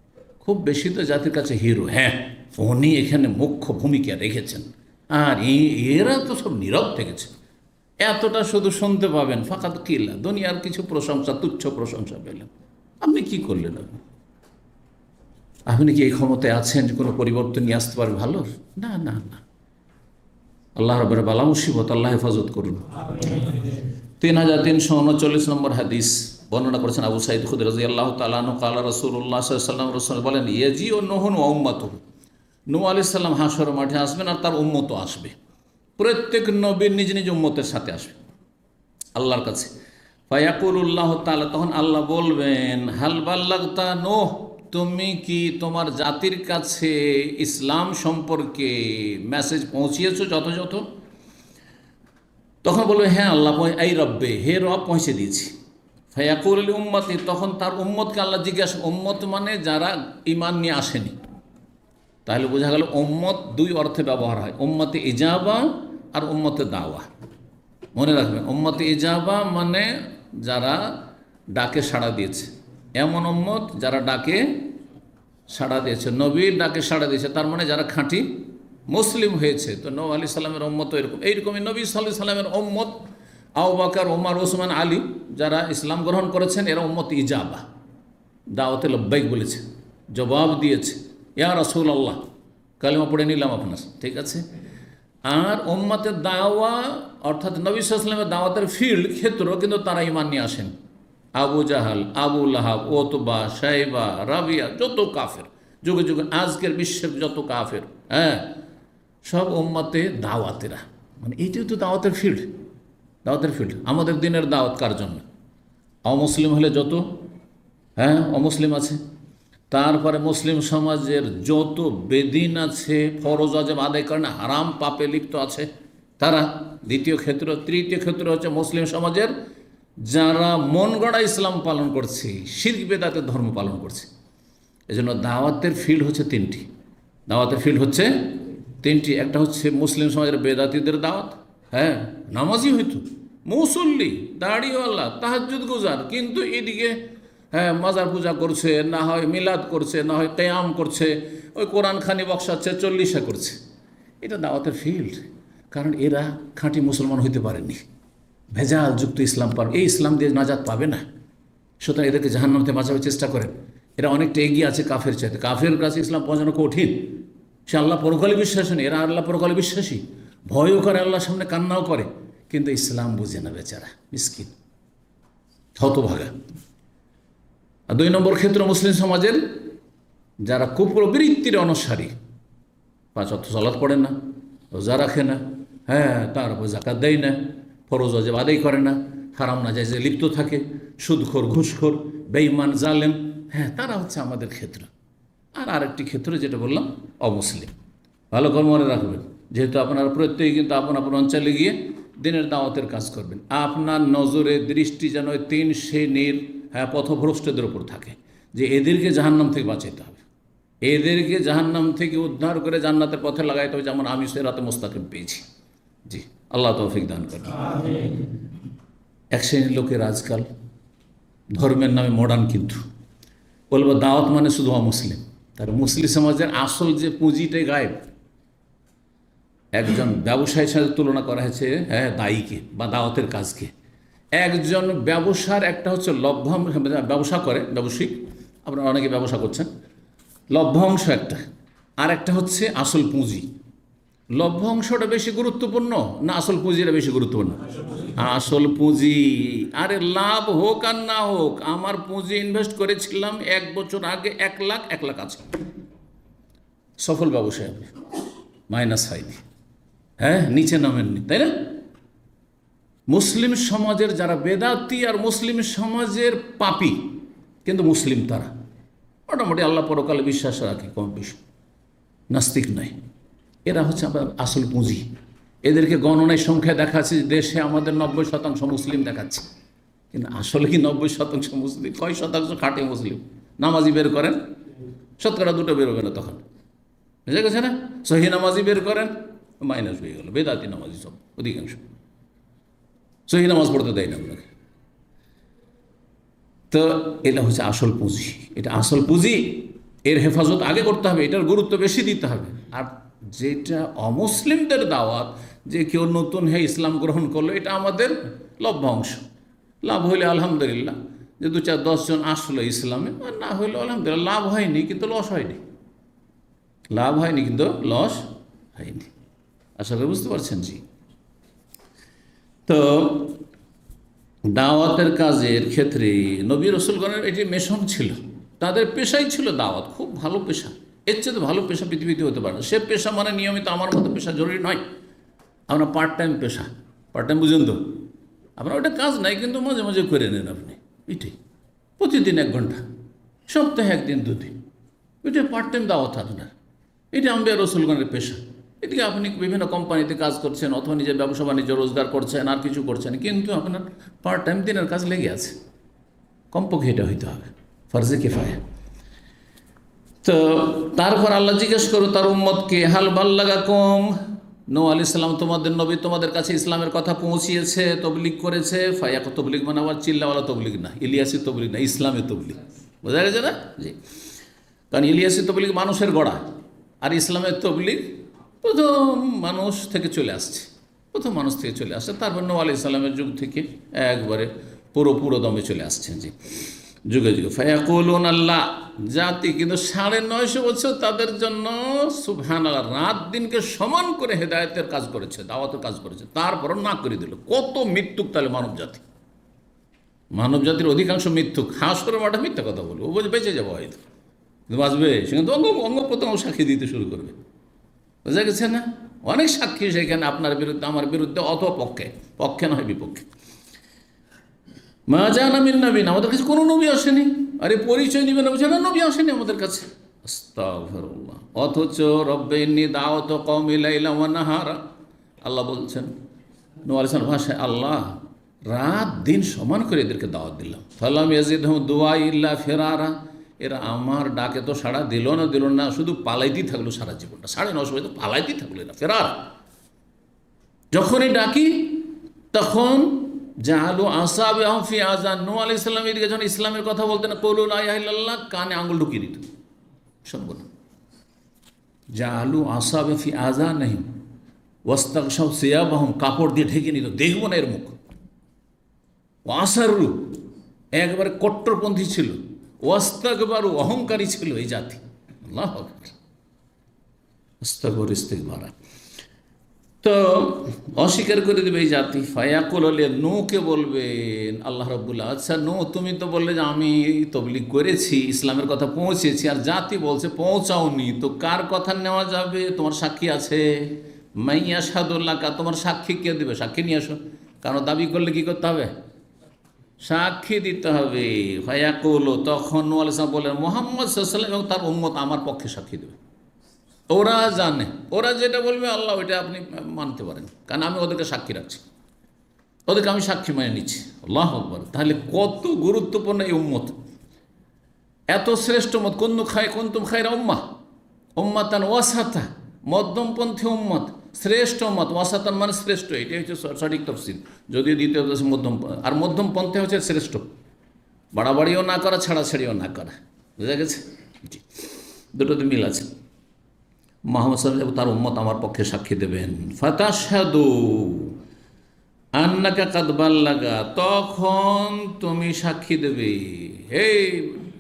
খুব বেশি তো জাতির কাছে হিরো, হ্যাঁ উনি এখানে মুখ্য ভূমিকা রেখেছেন, আর এরা তো সব নীরব থেকেছে। এতটা শুধু শুনতে পাবেন, ফাকাত কিল্লা, দুনিয়ার কিছু প্রশংসা, তুচ্ছ প্রশংসা পেলেন। আপনি কি করলেন? আপনি কি এই ক্ষমতায় আছেন যে কোনো পরিবর্তন নিয়ে আসতে পারবেন ভালো? না না না, আল্লাহ রাব্বুল বালা মুসিবত আল্লাহ হেফাজত করুন। 3339 নম্বর হাদিস বর্ণনা করেছেন আবু সাঈদ খুদরি রাদিয়াল্লাহু তাআলা আনহু, ক্বালা রাসূলুল্লাহ সাল্লাল্লাহু আলাইহি ওয়াসাল্লাম, রাসূল বলেন, ইয়াজিউ নূহুন ওয়া উম্মাতুহু, নূহ আলাইহিস সালাম হাশর মাঠে আসবেন আর তার উম্মতও আসবে। প্রত্যেক নবীর নিজ নিজ উম্মতের সাথে আসবে আল্লাহর কাছে। ফায়াকুলুল্লাহ তাআলা, তখন আল্লাহ বলবেন, হাল বাল্লাগতা নূহ, তুমি কি তোমার জাতির কাছে ইসলাম সম্পর্কে মেসেজ পৌঁছিয়েছো যথাযথ? তখন বলবে, হ্যাঁ আল্লাহ, এই রব্বে, হে রব, পৌঁছে দিয়েছি। ফায়াকুল উম্মতি, তখন তার উম্মতকে আল্লাহ জিজ্ঞাসা, উম্মত মানে যারা ঈমান নিয়ে আসেনি। তাহলে বোঝা গেল উম্মত দুই অর্থে ব্যবহার হয়, উম্মতে ইজাবা আর উম্মতে দাওয়া। মনে রাখবেন, উম্মতে ইজাবা মানে যারা ডাকে সাড়া দিয়েছে, এমন উম্মত যারা ডাকে সাড়া দিয়েছে, নবীর ডাকে সাড়া দিয়েছে, তার মানে যারা খাঁটি মুসলিম হয়েছে। তো নূহ আলাইহিস সালামের উম্মত এইরকমই নবী সাল্লাল্লাহু আলাইহি সাল্লামের উম্মত আবু বকর, ওমর, ওসমান, আলী যারা ইসলাম গ্রহণ করেছেন, এরা উম্মত ইজাবা, দাওয়াতে লব্বাইক বলেছে, জবাব দিয়েছে, ইয়া রাসূলুল্লাহ, কালিমা পড়ে নিলাম আপনার, ঠিক আছে। আর উম্মতে দাওয়া অর্থাৎ নবী সাল্লাল্লাহু আলাইহি সাল্লামের দাওয়াতের ফিল্ড, ক্ষেত্র, কিন্তু তারা ঈমান নিয়ে আসেন। আবু জাহাল, আবু লাহাব, ওতবা, শাইবা, রাবিয়া, যত কাফের যুগে যুগে আজকের বিশ্বের যত কাফের, হ্যাঁ, সব উম্মতে দাওয়াতেরা। মানে এইটাই তো দাওয়াতের ফিল্ড, দাওয়াতের ফিল্ড। আমাদের দিনের দাওয়াত কার জন্য? অমুসলিম হলে যত, হ্যাঁ, অমুসলিম আছে, তারপরে মুসলিম সমাজের যত বেদিন আছে, ফরজ ওয়াজিব আদায় করে না, হারাম পাপে লিপ্ত আছে তারা, দ্বিতীয় ক্ষেত্র। তৃতীয় ক্ষেত্র হচ্ছে মুসলিম সমাজের যারা মন গড়া ইসলাম পালন করছে, শিরক বেদাতের ধর্ম পালন করছে। এজন্য দাওয়াতের ফিল্ড হচ্ছে তিনটি, দাওয়াতের ফিল্ড হচ্ছে তিনটি। একটা হচ্ছে মুসলিম সমাজের বেদাতীদের দাওয়াত, হ্যাঁ, নামাজি হইতো, মুসল্লি, দাড়িওয়ালা, তাহাজ্জুদ গুজার, কিন্তু এদিকে হ্যাঁ মাজার পূজা করছে, না হয় মিলাদ করছে, না হয় কিয়াম করছে, ওই কোরআন খানি বক্সাচ্ছে, চল্লিশা করছে। এটা দাওয়াতের ফিল্ড, কারণ এরা খাঁটি মুসলমান হইতে পারেনি, ভেজাল যুক্ত ইসলাম পাবে, এই ইসলাম দিয়ে নাজাত পাবে না। সুতরাং এদেরকে জাহান্নাম থেকে বাঁচাবার চেষ্টা করেন। এরা অনেকটা এগিয়ে আছে কাফের চাইতে, কাফের কাছে ইসলাম পৌঁছানো কঠিন। সে আল্লাহ পরকালে বিশ্বাসী নেই, এরা আল্লাহ পরকালে বিশ্বাসী, ভয়ও করে, আল্লাহর সামনে কান্নাও করে, কিন্তু ইসলাম বুঝে না বেচারা, মিসকিন, হতভাগা। আর দুই নম্বর ক্ষেত্র মুসলিম সমাজের যারা কুপ্রবৃত্তির অনুসারী, 5 ওয়াক্ত সালাত পড়ে না, রোজা রাখে না, হ্যাঁ, তারপর যাকাত দেয় না, ফরজ ওয়াজিব আদায় করে না, হারাম নাজায়েজে লিপ্ত থাকে, সুদখোর, ঘুষখোর, বেঈমান, জালেম, হ্যাঁ, তারা হচ্ছে আমাদের ক্ষেত্র। আর আরেকটি ক্ষেত্র যেটা বললাম অমুসলিম। ভালো করে মনে রাখবেন, যেহেতু আপনারা প্রত্যেকে কিন্তু আপন আপন অঞ্চলে গিয়ে দিনের দাওয়াতের কাজ করবেন। আপনার নজরে দৃষ্টি যেন 3 শ্রেণীর পথভ্রষ্টদের উপর থাকে, যে এদেরকে জাহান্নাম থেকে বাঁচাইতে হবে, এদেরকে জাহান্নাম থেকে উদ্ধার করে জান্নাতের পথে লাগাইতে হবে, যেমন আমি সিরাতে মুস্তাকিম পেয়েছি। জি, আল্লাহ তৌফিক দান করেন। এক শ্রেণীর লোকের আজকাল ধর্মের নামে মডার্ন, কিন্তু বলবো দাওয়াত মানে শুধু অমুসলিম, তার মুসলিম সমাজের আসল যে পুঁজিটাই গায়েব। একজন ব্যবসায়ীর সাথে তুলনা করা হয়েছে দায়ীকে বা দাওয়াতের কাজকে। একজন ব্যবসার একটা হচ্ছে লভ্যাংশ, ব্যবসা করে ব্যবসায়িক, আপনারা অনেকে ব্যবসা করছেন, লভ্যাংশ একটা, আর একটা হচ্ছে আসল পুঁজি। লভ্যাংশটা বেশি গুরুত্বপূর্ণ না আসল পুঁজিটা বেশি গুরুত্বপূর্ণ? আসল পুঁজি। আরে লাভ হোক আর না হোক, আমার পুঁজি ইনভেস্ট করেছিলাম 1 বছর আগে 1 লাখ আছে, সফল ব্যবসায় আপনি মাইনাস হয়নি, নিচে নামেননি, তাই না? মুসলিম সমাজের যারা বেদাতি আর মুসলিম সমাজের পাপী, কিন্তু মুসলিম তারা মোটামুটি আল্লাহ পরকালে বিশ্বাস রাখে, কম বেশি নাস্তিক নয়, এরা হচ্ছে আমার আসল পুঁজি। এদেরকে গণনায় সংখ্যায় দেখাচ্ছে দেশে আমাদের 90% মুসলিম দেখাচ্ছে, কিন্তু আসলে কি 90% মুসলিম? কয় শতাংশ খাঁটি মুসলিম? নামাজি বের করেন, শতকরা 2টো বেরোবে না তখন, বুঝে গেছে না? সহি নামাজি বের করেন, মাইনাস হয়ে গেল। বেদাতি নামাজি সব অধিকাংশ, সহি নামাজ পড়তে দেয় না আপনাকে। তো এটা হচ্ছে আসল পুঁজি, এটা আসল পুঁজি, এর হেফাজত আগে করতে হবে, এটার গুরুত্ব বেশি দিতে হবে। আর যেটা অমুসলিমদের দাওয়াত, যে কেউ নতুন ইসলাম গ্রহণ করলো, এটা আমাদের লভ্যাংশ। লাভ হইলে আলহামদুলিল্লাহ, যে 2-4-10 জন আসলো ইসলামে, আর না হইলে আলহামদুলিল্লাহ, লাভ হয়নি কিন্তু লস হয়নি, লাভ হয়নি কিন্তু লস হয়নি। আশা করি বুঝতে পারছেন। জি, তো দাওয়াতের কাজের ক্ষেত্রে নবী রাসূলগণের এটি মিশন ছিল, তাদের পেশাই ছিল দাওয়াত। খুব ভালো পেশা, এর চেয়ে ভালো পেশা পৃথিবীতে হতে পারে না। সে পেশা মানে নিয়মিত আমার মতো পেশা জরুরি নয়, আপনার পার্ট টাইম পেশা, পার্ট টাইম বুঝেন তো, আপনার ওটা কাজ নাই কিন্তু মাঝে মাঝে করে নেন আপনি, এটাই প্রতিদিন 1 ঘন্টা, সপ্তাহে 1 দিন 2 দিন, এটা পার্ট টাইম দাওয়াত আপনার। এটা আম্বিয়া রাসূলগণের পেশা। এদিকে আপনি বিভিন্ন কোম্পানিতে কাজ করছেন, অথবা নিজের ব্যবসা বাণিজ্য রোজগার করছেন, আর কিছু করছেন, কিন্তু আপনার পার্ট টাইম দিনের কাজ লেগে আছে, কমপক্ষে এটা হইতে হবে, ফরজে কিফায়া। তো তারপর আল্লাহ জিজ্ঞেস করো তার উম্মতকে, হাল বাল্লাগাকুম, নূহ আলাইহিস সালাম তোমাদের নবী তোমাদের কাছে ইসলামের কথা পৌঁছিয়েছে, তবলিগ করেছে। ফায়াক তবলিগ মানে আবার চিল্লাওয়ালা তবলিগ না, ইলিয়াসি তবলিগ না, ইসলামের তবলিগ, বোঝা গেছে না? জি, কারণ ইলিয়াসি তবলিগ মানুষের গড়া, আর ইসলামের তবলিগ প্রথম মানুষ থেকে চলে আসছে, প্রথম মানুষ থেকে চলে আসছে, তারপর নূহ আলাইহিস সালামের যুগ থেকে একবারে পুরো দমে চলে আসছেন। জি, যুগে যুগে। ফায়াকুলুন আল্লাহ, জাতি কিন্তু 950 বছর তাদের জন্য সুবহানাল্লাহ, রাত দিনকে সমান করে হেদায়েতের কাজ করেছে, দাওয়াতের কাজ করেছে, তারপরও না করে দিল। কত মৃত্যুক তাহলে মানব জাতি, মানব জাতির অধিকাংশ মৃত্যুক। হাস করে মাঠে মিথ্যা কথা বলবে, ও বলছে বেঁচে যাবো হয়তো, কিন্তু বাঁচবে, সেখানে তো অঙ্গ প্রত্যঙ্গ সাক্ষী দিতে শুরু করবে, বোঝা গেছে না? অনেক সাক্ষী সেখানে আপনার বিরুদ্ধে, আমার বিরুদ্ধে, অথবা পক্ষে না হয় বিপক্ষে। মা জানা মিন নবীন, আমাদের কাছে কোনো নবী আসেনি। আরে পরিচয় নিবে না, বলছে না নবী আসেনি আমাদের কাছে। আস্তাগফিরুল্লাহ। অথচ রব্বে ইন্নী দাওয়াত কওমি লাইলা ওয়া নাহারা, আল্লাহ বলছেন নূহ আলাইহিস সালামের ভাষায়, আল্লাহ রাত দিন সমান করে এদেরকে দাওয়াত দিলাম। ফালাম ইয়াজিদহুম দুআই ইল্লা ফিরারা, এরা আমার ডাকে তো সাড়া দিল না, শুধু পালাইতেই থাকলো সারা জীবনটা। 950 বছর পালাইতেই থাকলো এরা, ফেরার। যখনই ডাকি তখন জাআলু আসাবিহুম ফি আযান, নূহ আলাইহিস সালাম এদিকে যখন ইসলামের কথা বলতেন, কওলু লা ইলাহা ইল্লাল্লাহ, কানে আঙুল ঢুকিয়ে দিত, শুনবো না। জাআলু আসাবিহুম ফি আযানিহিম ওয়াস্তাগশাউ সিয়াবাহুম, কাপড় দিয়ে ঢেকে নিত, দেখবো না এর মুখ। ওয়াসারু, একবারে কট্টরপন্থী ছিল। ওয়াস্তাকবারু, অহংকারী ছিল এই জাতি। আল্লাহু আকবার, আস্তাগফির ইস্তিগফার। তো অস্বীকার করে দেবে এই জাতি। ফায়াকুল, নূহকে বলবেন আল্লাহ রাব্বুল্লাহ, আচ্ছা নূহ তুমি তো বললে যে আমি তবলিগ করেছি, ইসলামের কথা পৌঁছেছি, আর জাতি বলছে পৌঁছাওনি, তো কার কথা নেওয়া যাবে? তোমার সাক্ষী আছে? মাইয়া শাহাদুল্লাহ, তোমার সাক্ষী কে দেবে? সাক্ষী নিয়ে আসো। কারণ দাবি করলে কি করতে হবে? সাক্ষী দিতে হবে। ফায়াকুল, তখন নূহ আলাইহিস সালাম বলেন মুহাম্মদ সাল্লাল্লাহু আলাইহি ওয়াসাল্লাম এবং তার উম্মত আমার পক্ষে সাক্ষী দেবে। ওরা জানে, ওরা যেটা বলবে আল্লাহ ওইটা আপনি মানতে পারেন, কারণ আমি ওদেরকে সাক্ষী রাখছি। ওদেরকে আমি সাক্ষী মানে নিচ্ছি। আল্লাহু আকবার। তাহলে কত গুরুত্বপূর্ণ এই উম্মত, এত শ্রেষ্ঠ উম্মত। কুনতুম খায়রা উম্মাহ, উম্মাতান ওয়াসাতা, মধ্যমপন্থী উম্মত, শ্রেষ্ঠ উম্মত। ওয়াসাতান মানে শ্রেষ্ঠ, এটাই হচ্ছে সঠিক তফসির। যদিও দ্বিতীয় মধ্যম, আর মধ্যমপন্থী হচ্ছে শ্রেষ্ঠ, বাড়াবাড়িও না করা, ছাড়াছাড়িও না করা। বুঝা গেছে? জি, দুটোতে মিল আছে। মুহাম্মদ সাল্লাল্লাহু আলাইহি ওয়াসাল্লাম তার উম্মত আমার পক্ষে সাক্ষী দেবেন। ফাতাশহাদু আন্নাকা কাদ বাল্লাগা, তখন তুমি সাক্ষী দেবে।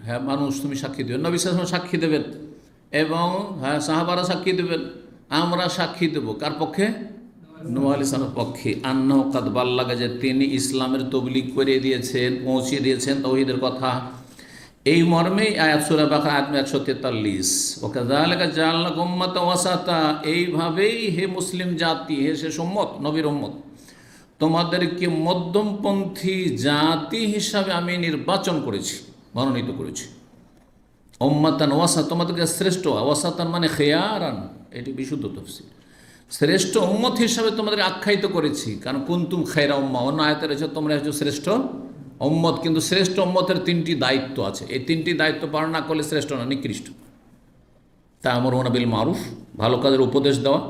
হ্যাঁ মানুষ, তুমি সাক্ষী দেবে। নবী সাল্লাল্লাহু আলাইহি ওয়াসাল্লাম সাক্ষী দেবেন এবং হ্যাঁ সাহাবারা সাক্ষী দেবেন। আমরা সাক্ষী দেব কার পক্ষে? নূহ আলাইহিস সালামের পক্ষে। আন্নাহু কাদ বাল্লাগা, যে তিনি ইসলামের তবলিগ করে দিয়েছেন, পৌঁছে দিয়েছেন তৌহিদের কথা। এই মর্মেই আয়াত সূরা বাকারা আয়াত 143, ওয়াকাযালিকা জাআলনাকুম উম্মাতান ওয়াসাতা, এইভাবেই হে মুসলিম জাতি, হে শেষ উম্মত, নবীর উম্মত, তোমাদেরকে মধ্যমপন্থী জাতি হিসাবে আমি নির্বাচন করেছি, মনোনীত করেছি। উম্মাতান ওয়াসাতা, তোমাদেরকে শ্রেষ্ঠ, ওয়াসাতান মানে খেয়ারান, এটি বিশুদ্ধ তাফসীর। শ্রেষ্ঠ উম্মত হিসাবে তোমাদের আখ্যায়িত করেছি, কারণ কুনতুম খায়রা উম্মাহ, অন্য আয়াতে রয়েছে তোমরা হচ্ছে শ্রেষ্ঠ উম্মত। কিন্তু শ্রেষ্ঠ উম্মতের 3টি দায়িত্ব আছে, এই 3টি দায়িত্ব পালন না করলে শ্রেষ্ঠ না, নিকৃষ্ট। তা'মুরুনা বিল মারুফ, ভালো কাজের উপদেশ দেওয়া,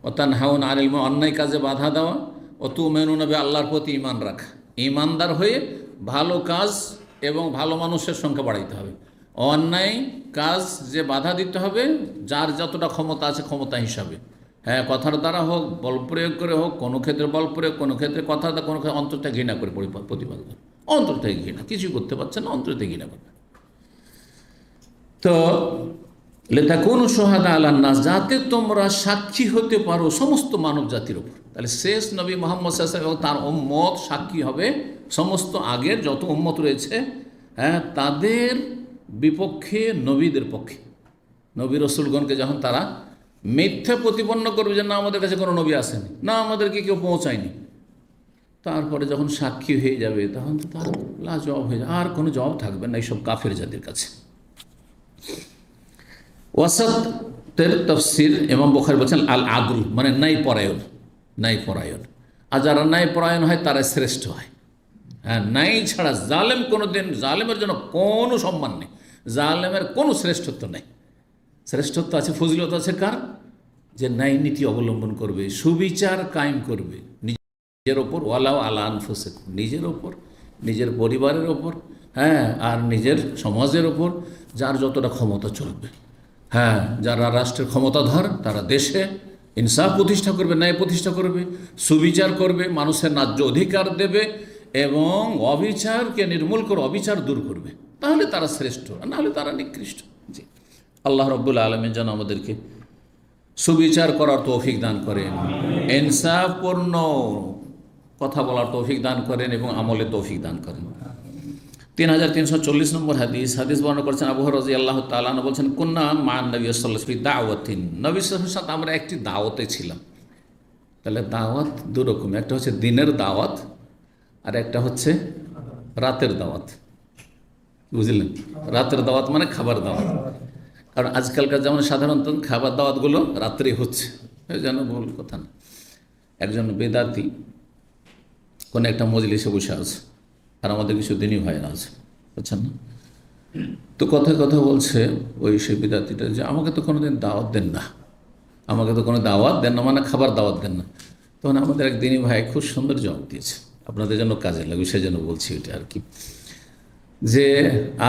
ও তানহাউনা আনিল মুনকার, অন্যায় কাজে বাধা দেওয়া, ও তু'মিনুনা বিল্লাহি, আল্লাহর প্রতি ঈমান রাখা। ঈমানদার হয়ে ভালো কাজ এবং ভালো মানুষের সংখ্যা বাড়াইতে হবে। অন্যায় কাজ যে বাধা দিতে হবে, যার যতটা ক্ষমতা আছে ক্ষমতা হিসাবে, হ্যাঁ কথার দ্বারা হোক, বল প্রয়োগ করে হোক, কোনো ক্ষেত্রে বল প্রয়োগ, কোনো ক্ষেত্রে কথা, কোনো ক্ষেত্রে অন্তরটা ঘৃণা করে প্রতিবাদ করে, অন্তর থেকে ঘৃণা, কিছুই করতে পারছে না, অন্তর থেকে ঘৃণা করবে। তো লিতাকুনু শুহাদা আলান নাস, যাতে তোমরা সাক্ষী হতে পারো সমস্ত মানব জাতির উপর। তাহলে শেষ নবী মুহাম্মদ সাল্লাল্লাহু আলাইহি ওয়াসাল্লাম এবং তার উম্মত সাক্ষী হবে সমস্ত আগের যত উম্মত রয়েছে, হ্যাঁ তাদের বিপক্ষে, নবীদের পক্ষে। নবী রসুলগণকে যখন তারা মিথ্যা প্রতিপন্ন করবে যে না আমাদের কাছে কোনো নবী আসেনি, না আমাদেরকে কেউ পৌঁছায়নি, তারপরে যখন সাক্ষী হয়ে যাবে তখন তো তার লাজবাব হয়ে যাবে, আর কোনো জবাব থাকবে না এইসব কাফের জাতির কাছে। ওয়াসাতের তাফসীর ইমাম বুখারী বলছেন আল আদল, মানে ন্যায় পরায়ণ, ন্যায় পরায়ণ। আর যারা ন্যায় পরায়ণ হয় তারা শ্রেষ্ঠ হয়। হ্যাঁ, ন্যায় ছাড়া জালেম কোনো দিন, জালেমের জন্য কোনো সম্মান নেই, জালেমের কোনো শ্রেষ্ঠত্ব নেই। শ্রেষ্ঠত্ব আছে, ফজিলত আছে কার? যে ন্যায় নীতি অবলম্বন করবে, সুবিচার কায়েম করবে নিজের ওপর, ওয়ালাউ আলা আনফুসিকুম, নিজের ওপর, নিজের পরিবারের ওপর, হ্যাঁ আর নিজের সমাজের ওপর, যার যতটা ক্ষমতা চলবে। হ্যাঁ, যারা রাষ্ট্রের ক্ষমতাধর তারা দেশে ইনসাফ প্রতিষ্ঠা করবে, ন্যায় প্রতিষ্ঠা করবে, সুবিচার করবে, মানুষের ন্যায্য অধিকার দেবে এবং অবিচারকে নির্মূল করে অবিচার দূর করবে, তাহলে তারা শ্রেষ্ঠ, নাহলে তারা নিকৃষ্ট। জি, আল্লাহ রাব্বুল আলামিন যেন আমাদেরকে সুবিচার করার তৌফিক দান করেন, ইনসাফপূর্ণ কথা বলার তৌফিক দান করেন এবং আমলে তৌফিক দান করেন। 3340 নম্বর হাদিস বর্ণনা করেছেন আবু হুরায়রা রাদিয়াল্লাহু তাআলা আনহু, বলছেন কুন্না মান নবী সাল্লাল্লাহু আলাইহি ওয়াসাল্লাম ফি দাওয়াতিন, নবী সাল্লাল্লাহু আলাইহি ওয়াসাল্লামের সাথে আমরা একটি দাওয়াতে ছিলাম। তাহলে দাওয়াত দুরকম, একটা হচ্ছে দিনের দাওয়াত আর একটা হচ্ছে রাতের দাওয়াত। বুঝলেন? রাতের দাওয়াত মানে খাবার দাওয়াত, কারণ আজকালকার যেমন সাধারণত খাবার দাওয়াতগুলো রাত্রে হচ্ছে, যেন ভুল কথা না। একজন বেদাতি কোনো একটা মজলিসে বসে আছে, আর আমাদের কিছু দিনই ভাইরা আছে, বুঝছেন না? তো কথায় কথা বলছে ওই সেই বিদ্যার্থীটা যে আমাকে তো কোনো দিন দাওয়াত দেন না, আমাকে তো কোনো দাওয়াত দেন না, মানে খাবার দাওয়াত দেন না। তখন আমাদের এক দিনই ভাই খুব সুন্দর জবাব দিয়েছে, আপনাদের জন্য কাজে লাগবে সেই জন্য বলছি এটা আর কি, যে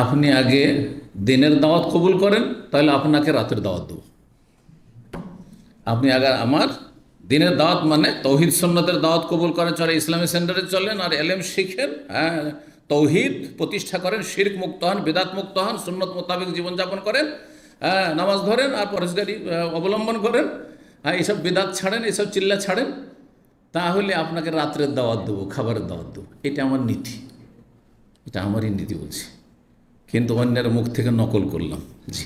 আপনি আগে দিনের দাওয়াত কবুল করেন, তাহলে আপনাকে রাতের দাওয়াত দেবো। আপনি আগে আমার দিনের দাওয়াত মানে তৌহিদ সুন্নতের দাওয়াত কবুল করেন, চলে ইসলামী সেন্টারে চলেন আর এলেম শিখেন, হ্যাঁ তৌহিদ প্রতিষ্ঠা করেন, শিরক মুক্ত হন, বিদাত মুক্ত হন, সুন্নত মোতাবেক জীবনযাপন করেন, হ্যাঁ নামাজ ধরেন আর পরেশগারি অবলম্বন করেন, হ্যাঁ এইসব বিদাত ছাড়েন, এইসব চিল্লা ছাড়েন, তাহলে আপনাকে রাত্রের দাওয়াত দেবো, খাবারের দাওয়াত দেবো। এটা আমার নীতি, এটা আমারই নীতি বলছি, কিন্তু অন্যের মুখ থেকে নকল করলাম। জি,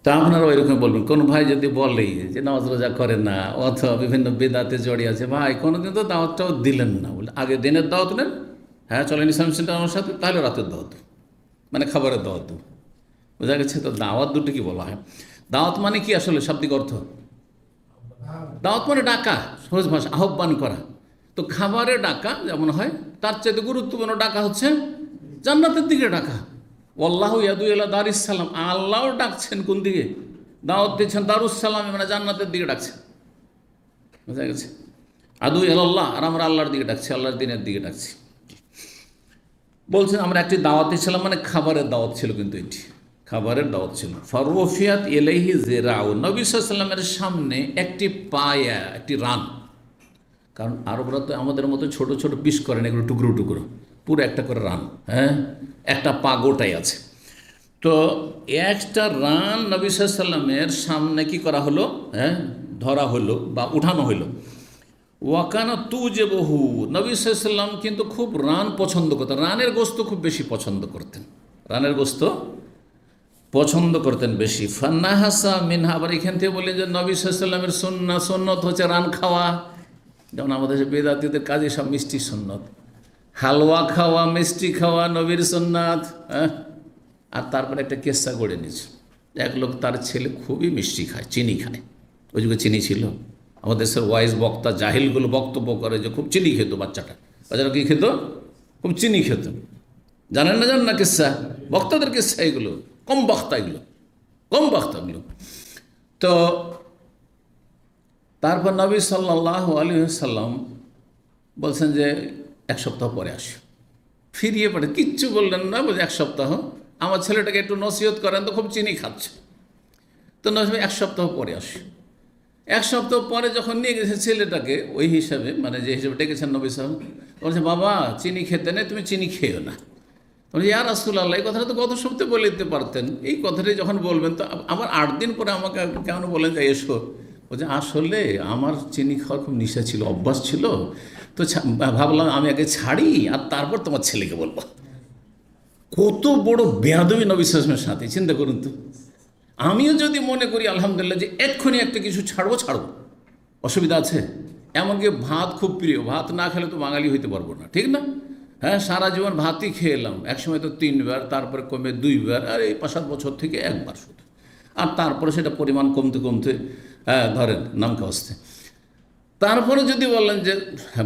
তা আপনারা ওইরকম বলবেন। কোন ভাই যদি বলে যে নামাজ রোজা করে না অথবা বিভিন্ন বেদাতে জড়িয়ে আছে, ভাই কোনোদিন তো দাওয়াতটাও দিলেন না, বলে আগে দিনের দাওয়াত নেন, হ্যাঁ চলেন ইসলাম সেন্টার আমার সাথে, তাহলে রাতের দাওয়াত মানে খাবারের দাওয়াত দেবো। বোঝা গেছে? তো দাওয়াত দুটো কি বলা হয়? দাওয়াত মানে কি আসলে শাব্দিক অর্থ? দাওয়াত মানে ডাকা, সহজ ভাষা, আহ্বান করা। তো খাবারে ডাকা যেমন হয়, তার চাইতে গুরুত্বপূর্ণ ডাকা হচ্ছে জান্নাতের দিকে ডাকা। আল্লাহ ইয়াদু ইলা দারিস সালাম, আল্লাহও ডাকছেন কোন দিকে? দাওয়াত দিচ্ছেন দারুস সালাম, মানে জান্নাতের দিকে ডাকছেন। বুঝা গেছে? আদু ইলাল্লাহ, আর আমরা আল্লাহর দিকে ডাকছি, আল্লাহর দিনের দিকে ডাকছি। বলছেন আমরা একটি দাওয়াতে ছিলাম, মানে খাবারের দাওয়াত ছিল, কিন্তু এটি খাবারের দাওয়াত ছিল। ফারওফিয়াত এলাইহি জেরাউ, নবী সাল্লাল্লাহু আলাইহি ওয়াসাল্লামের সামনে একটি পায়া, একটি রান। কারণ আরবরা তো আমাদের মতো ছোট ছোট পিস করেন, এগুলো টুকরো টুকরো, পুরো একটা করে রান, হ্যাঁ, একটা পা গোটাই আছে। তো একটা রান নবী সাল্লাল্লাহু আলাইহি ওয়াসাল্লামের সামনে কি করা হলো, হ্যাঁ, ধরা হলো বা উঠানো হলো। ওয়াকানা তুজেবহু, নবী সাল্লাল্লাহু আলাইহি ওয়াসাল্লাম কিন্তু খুব রান পছন্দ করতেন, রানের গোস্ত খুব বেশি পছন্দ করতেন, রানের গোস্ত পছন্দ করতেন বেশি। ফান্নাহাসা মিনহা, আবার এখান থেকে বলি যে নবী সাল্লাল্লাহু আলাইহি ওয়াসাল্লামের সুন্নত হচ্ছে রান খাওয়া। যেমন আমাদের বেদাতীদের কাজে সব মিষ্টি সুন্নত, হালুয়া খাওয়া, মিষ্টি খাওয়া নবীর সুন্নাত, হ্যাঁ। আর তারপরে একটা কেসা গড়ে নিয়েছে, এক লোক তার ছেলে খুবই মিষ্টি খায়, চিনি খায়। ওই যুগে চিনি ছিল, আমাদের দেশের ওয়াইজ বক্তা জাহিলগুলো বক্তব্য করে যে খুব চিনি খেত বাচ্চাটা। বাচ্চারা কী খেত? খুব চিনি খেত। জানেন না কেসা, বক্তাদের কেসা এগুলো, কম বক্তা এগুলো, কম বক্তাগুলো। তো তারপর নবী সাল্লাল্লাহু আলাইহি ওয়াসাল্লাম বলছেন যে এক সপ্তাহ পরে আসি। ফিরিয়ে পড়ে কিচ্ছু বললেন না, বলছে এক সপ্তাহ, আমার ছেলেটাকে একটু নসিহত করেন তো, খুব চিনি খাচ্ছে। তো নবী এক সপ্তাহ পরে আসি। এক সপ্তাহ পরে যখন নিয়ে গেছে ছেলেটাকে, ওই হিসাবে মানে যে হিসাবে ডেকেছেন নবী সাহেব, বলছে বাবা চিনি খেতে নেই, তুমি চিনি খেয়েও না। বলছে ইয়া রাসূলুল্লাহ, এই কথাটা তো গত সপ্তাহে বলে দিতে পারতেন, এই কথাটাই যখন বলবেন তো আবার 8 দিন পরে আমাকে কেন বলেন যে এসো? বলছে আসলে আমার চিনি খাওয়ার খুব নেশা ছিল, অভ্যাস ছিল, তো ভাবলাম আমি আগে ছাড়ি আর তারপর তোমার ছেলেকে বলবো। কত বড় বেয়াদবি নবী সাল্লাল্লাহু আলাইহি ওয়াসাল্লামের সাথে, চিন্তা করুন তো। আমিও যদি মনে করি আলহামদুলিল্লাহ যে এক্ষুনি একটা কিছু ছাড়বো, অসুবিধা আছে? এমনকি ভাত খুব প্রিয়, ভাত না খেলে তো বাঙালি হইতে পারবো না, ঠিক না? হ্যাঁ, সারা জীবন ভাতই খেয়ে এলাম, একসময় তো 3 বার, তারপরে কমে 2 বার, আর এই 5-7 বছর থেকে 1 বার শুধু। আর তারপরে সেটা পরিমাণ কমতে কমতে, হ্যাঁ ধরেন নামকে আসতে, তারপরে যদি বলেন যে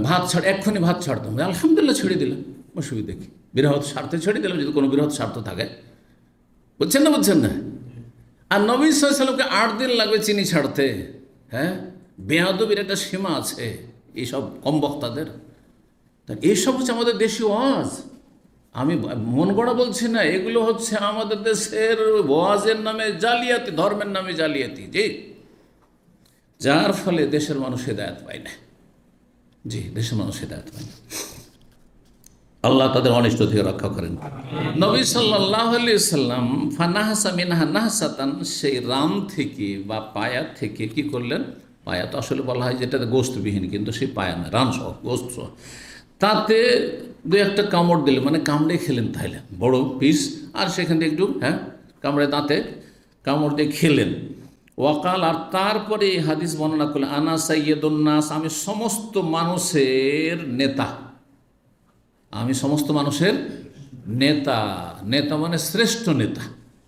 ভাত এক্ষুনি ভাত ছাড়তাম, আলহামদুলিল্লাহ ছেড়ে দিলাম, অসুবিধা কি? বৃহৎ স্বার্থে ছেড়ে দিলাম, যদি কোনো বৃহৎ স্বার্থ থাকে। বুঝছেন না? আর নবী সাল্লাল্লাহু আলাইহি ওয়াসাল্লামকে 8 দিন লাগবে চিনি ছাড়তে। হ্যাঁ, বেয়াদবির একটা সীমা আছে এইসব কম বক্তাদের। তা এইসব হচ্ছে আমাদের দেশীয় ওয়াজ। আমি মন গড়া বলছি না, এগুলো হচ্ছে আমাদের দেশের ওয়াজের নামে জালিয়াতি, ধর্মের নামে জালিয়াতি, জি, যার ফলে দেশের মানুষ হেদায়েত পায় না। জি, দেশের মানুষ হেদায়েত পায় না। আল্লাহ তাদের অনিষ্ট থেকে রক্ষা করেন। নবী সাল্লাল্লাহু আলাইহি ওয়াসাল্লাম ফানাহাসা মিনহা নাহসাতান, সেই রান থেকে বা পায়া থেকে কি করলেন? পায়া তো আসলে বলা হয় যেটাতে গোস্তবিহীন, কিন্তু সেই পায়া না, রান সহ, গোস্ত সহ, তাতে 2-1টা কামড় দিলেন, মানে কামড়ে খেলেন, তাইলে বড় পিস, আর সেখান থেকে একটু, হ্যাঁ, কামড়ে দাঁতে কামড় দিয়ে খেলেন। ওয়াকাল, আর তারপরে এই হাদিস বর্ণনা করলেন, আনা সাইয়্যিদুন নাস, আমি সমস্ত মানুষের নেতা, আমি সমস্ত মানুষের নেতা। নেতা মানে শ্রেষ্ঠ নেতা,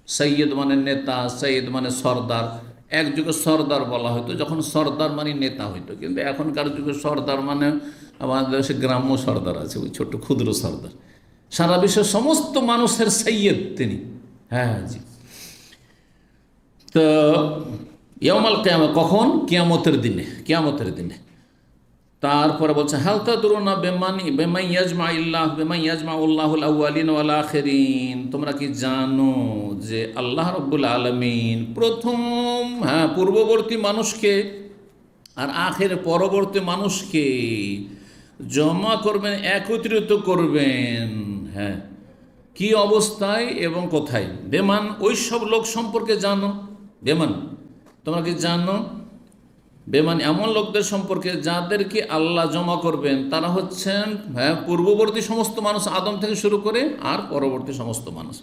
সৈয়দ মানে নেতা, সৈয়দ মানে সর্দার। এক যুগে সর্দার বলা হতো, যখন সর্দার মানে নেতা হইতো, কিন্তু এখনকার যুগে সর্দার মানে আমাদের দেশে গ্রাম্য সর্দার আছে, ওই ছোট্ট ক্ষুদ্র সর্দার। সারা বিশ্বের সমস্ত মানুষের সৈয়দ তিনি। হ্যাঁ জি। তো ইয়াউমাল কিয়ামা, কখন? কিয়ামতের দিনে। তারপরে বলছে হালতা দুরুনা বেমাই ইয়াজমাউল্লাহুল আউয়ালিন ওয়াল আখিরিন, তোমরা কি জানো যে আল্লাহ রাব্বুল আলামিন প্রথম, হ্যাঁ, পূর্ববর্তী মানুষকে আর আখের পরবর্তী মানুষকে জমা করবেন, একত্রিত করবেন। হ্যাঁ, কি অবস্থায় এবং কোথায়? বেমান, ওই সব লোক সম্পর্কে জানো। বেমান, তোমরা কি জানো? বেমান এমন লোকদের সম্পর্কে যাদেরকে আল্লাহ জমা করবেন, তারা হচ্ছেন, হ্যাঁ, পূর্ববর্তী সমস্ত মানুষ, আদম থেকে শুরু করে আর পরবর্তী সমস্ত মানুষ।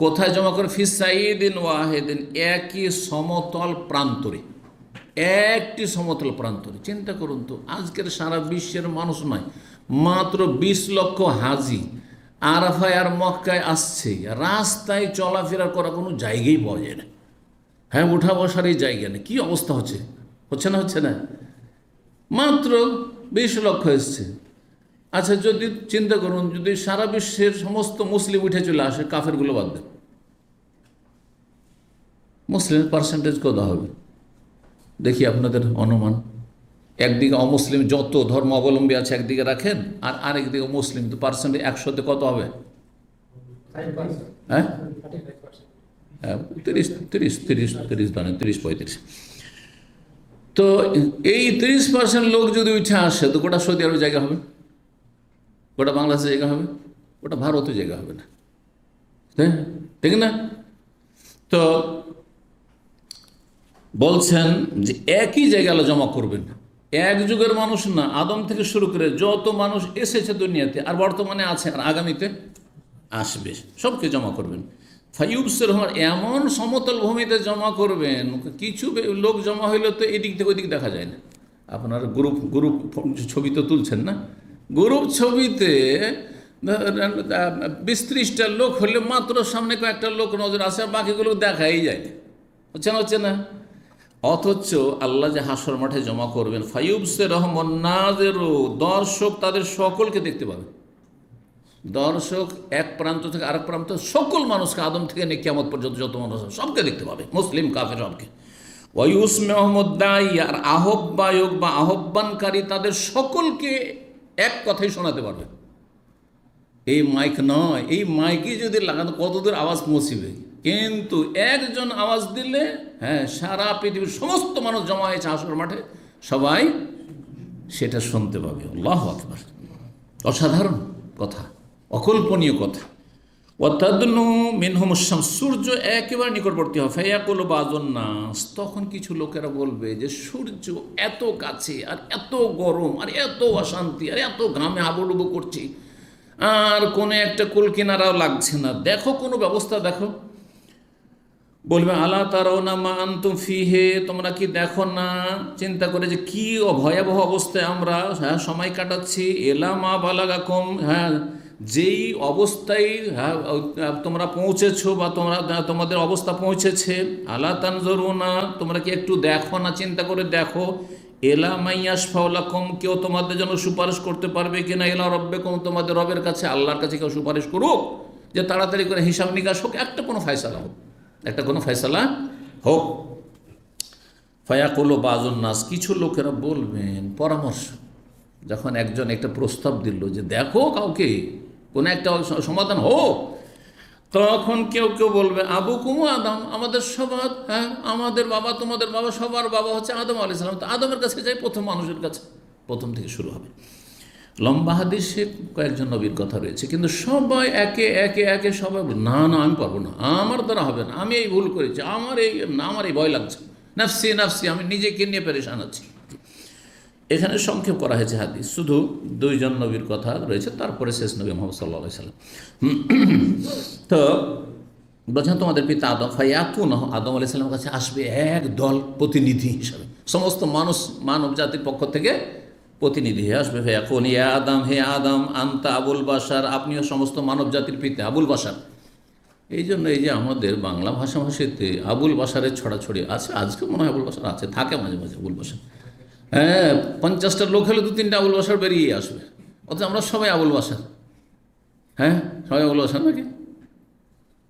কোথায় জমা করে? ফি সাইয়িদিন ওয়াহিদিন, একই সমতল প্রান্তরে, একটি সমতল প্রান্তরে। চিন্তা করুন তো, আজকের সারা বিশ্বের মানুষ নয়, মাত্র 20 লক্ষ হাজি আরাফায় আর মক্কায় আসছে, রাস্তায় চলাফেরা করা কোনো জায়গাই পাওয়া যায় না। হ্যাঁ, উঠা বসার এই জায়গা নেই। কী অবস্থা হচ্ছে না? মাত্র 20 লক্ষ এসছে। আচ্ছা, যদি চিন্তা করুন, যদি সারা বিশ্বের সমস্ত মুসলিম উঠে চলে আসে, কাফেরগুলো বাদ দেন, মুসলিমের পার্সেন্টেজ কত হবে দেখি আপনাদের অনুমান। একদিকে অমুসলিম যত ধর্ম অবলম্বী আছে একদিকে রাখেন, আর আরেকদিকে মুসলিম, তো পার্সেন্টেজ 100-তে কত হবে? হ্যাঁ, 30-35। তো এই 30% লোক যদি উঠে আসে, তো গোটা সৌদি আরব জায়গা হবে, গোটা বাংলাদেশের জায়গা হবে, গোটা ভারতের জায়গা হবে না, ঠিক না? তো বলছেন যে একই জায়গায় জমা করবেন, এক যুগের মানুষ না, আদম থেকে শুরু করে যত মানুষ এসেছে দুনিয়াতে আর বর্তমানে আছে আর আগামীতে আসবে, সবকে জমা করবেন। ফাইউবসের এমন সমতল ভূমিতে জমা করবেন, কিছু লোক জমা হইলে তো এদিক থেকে ওইদিক দেখা যায় না। আপনার গ্রুপ ছবি তো তুলছেন না, গ্রুপ ছবিতে 20-30টা লোক হলে মাত্র সামনে কয়েকটা লোক নজর আসে, আর বাকিগুলো দেখাই যায় না, হচ্ছে না। অথচ আল্লাহ যে হাসর মাঠে জমা করবেন, ফাইউবসে রহমান নাজেরও, দর্শক তাদের সকলকে দেখতে পাবে। দর্শক এক প্রান্ত থেকে আরেক প্রান্ত, সকল মানুষকে, আদম থেকে নিয়ে কিয়ামত পর্যন্ত যত মানুষ সবকে দেখতে পাবে, মুসলিম কাফের সবকে। ওয়ায়ুসমে আহমদাই, আর আহ্বায়ক বা আহ্বানকারী তাদের সকলকে এক কথাই শোনাতে পারবে। এই মাইক নয়, এই মাইকে যদি লাগানো কতদূর আওয়াজ পৌঁছিবে, কিন্তু একজন আওয়াজ দিলে হ্যাঁ সারা পৃথিবীর সমস্ত মানুষ জমা হয়েছে হাসর মাঠে, সবাই সেটা শুনতে পাবে। আল্লাহু আকবার, অসাধারণ কথা, অকল্পনীয় কথা। ওয়াতাদনু মিনহুমুশ শামস, সূর্য একেবারে নিকটবর্তী হবে। ফায়াকুল বাযুন নাস, তখন কিছু লোকেরা বলবে যে সূর্য এত কাছে, আর এত গরম, আর এত অশান্তি, আর এত ঘামে হাবুডুবু করছি, আর কোনো একটা কুল কিনারাও লাগছে না, দেখো কোনো ব্যবস্থা দেখো। বলবে আলা তারাউনা মা আনতুম ফিহে, তোমরা কি দেখো না, চিন্তা করে যে কি ভয়াবহ অবস্থায় আমরা সময় কাটাচ্ছি। এলা মা বালাগাকুম, যেই অবস্থায় তোমরা পৌঁছেছো বা তোমাদের অবস্থা পৌঁছেছে। আলা তানজুরুনা, তোমরা কি একটু দেখো না, চিন্তা করে দেখো। এলা মাইয়াশফাউ লাকুম, কেউ তোমাদের জন্য সুপারিশ করতে পারবে কিনা। এলা রব্বিকুম, তোমাদের রবের কাছে, আল্লাহর কাছে কেউ সুপারিশ করুক যে তাড়াতাড়ি করে হিসাব নিকাশ হোক, একটা কোনো ফয়সালা হোক, একটা কোনো ফয়সালা হোক। ফায়াকুলু বাযুন নাস, কিছু লোকেরা বলবেন পরামর্শ, যখন একজন একটা প্রস্তাব দিল যে দেখো কাউকে কোনো একটা সমাধান হোক, তখন কেউ কেউ বলবে আবু কুমু আদম, আমাদের সবার, আমাদের বাবা তোমাদের বাবা, সবার বাবা হচ্ছে আদম আলাইহিস সালাম, তো আদমের কাছে যাই, প্রথম মানুষের কাছে, প্রথম থেকে শুরু হবে। লম্বা হাদিসে কয়েকজন নবীর কথা রয়েছে, কিন্তু সবাই একে একে একে সবাই না না আমি পারবো না, আমার দ্বারা হবে না, আমি এই ভুল করেছি, আমার এই ভয় লাগছে, নাফসি নাফসি, আমি নিজেকে নিয়ে পেরেশান আছি। এখানে সংক্ষেপ করা হয়েছে হাদিস, শুধু 2 জন নবীর কথা রয়েছে, তারপরে শেষ নবী মুহাম্মদ সাল্লাল্লাহু আলাইহি সাল্লাম। তো বলছেন তোমাদের পিতা আদম, ফায়াতুনা, আদম আলাইহিস সালামের কাছে আসবে এক দল প্রতিনিধি হিসাবে, সমস্ত মানব জাতির পক্ষ থেকে প্রতিনিধি হয়ে আসবে। ফায়াকুন ইয়া আদম, হে আদম, আনতা আবুল বাশার, আপনিও সমস্ত মানব জাতির পিতা, আবুল বাশার। এই জন্য এই যে আমাদের বাংলা ভাষাভাষীতে আবুল বাশারের ছড়াছড়ি আছে, আজকে মনে হয় আবুল বাশার আছে, থাকে মাঝে মাঝে আবুল বাশার। 50টা লোক হলে 2-3টা আবুল বাশার বেরিয়ে আসবে, অথচ আমরা সবাই আবুল বাশার। সবাই আবুল বাশার নাকি?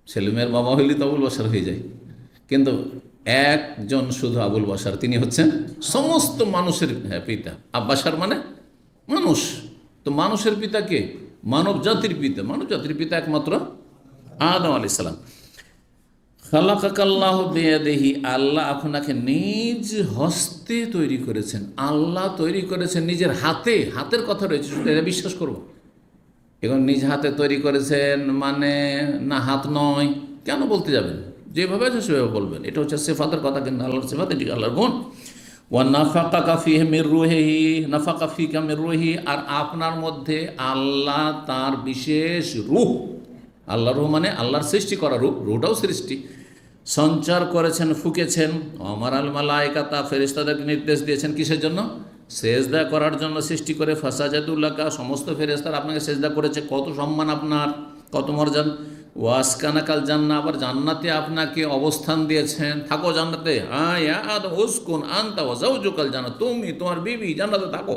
ছেলেমেয়ের বাবা হইলে তো আবুল বাশার হয়ে যায়, কিন্তু একজন শুধু আবুল বাশার, তিনি হচ্ছেন সমস্ত মানুষের পিতা। আব্বাসার মানে মানুষ, তো মানুষের পিতা কে? মানব জাতির পিতা। মানব জাতির পিতা একমাত্র আদম আলাইহিস সালাম। খালাকাকাল্লাহু বিয়াদিহি, আল্লাহ আপনাকে নিজ হস্তে তৈরি করেছেন। আল্লাহ তৈরি করেছেন নিজের হাতে, হাতের কথা রয়েছে, এটা বিশ্বাস করব। এখন নিজ হাতে তৈরি করেছেন মানে না হাত নয়, কেন বলতে যাবেন? যেভাবে আছে সেভাবে বলবেন, এটা হচ্ছে সিফাতের কথা, কিন্তু আল্লাহর সিফাত, এটি আল্লাহর গুণ। ওয়া নাফাকা ফিহি মির রূহিহি, নাফাকা ফিকা মির রূহিহি, আর আপনার মধ্যে আল্লাহ তার বিশেষ রূহ, আল্লাহর রূহ মানে আল্লাহর সৃষ্টি করা রূহ, রূহটাও সৃষ্টি, সঞ্চার করেছেন, ফুঁকেছেন। আমার আল মালায়েকাতা, ফেরেশতাদেরকে নির্দেশ দিয়েছেন কিসের জন্য? সেজদা করার জন্য সৃষ্টি করে। ফাসাজাদুল্লাকা, সমস্ত ফেরেশতারা আপনাকে সেজদা করেছে, কত সম্মান আপনার, কত মর্যাদা। ওয়াসকানাকাল জান্নাহ, আবার জান্নাতে আপনাকে অবস্থান দিয়েছেন, থাকো জান্নাতে। ইয়া আদম উসকুন আনতা ওয়া যাওজুকাল জান্নাহ, তুমি তোমার বিবি জান্নাতে থাকো।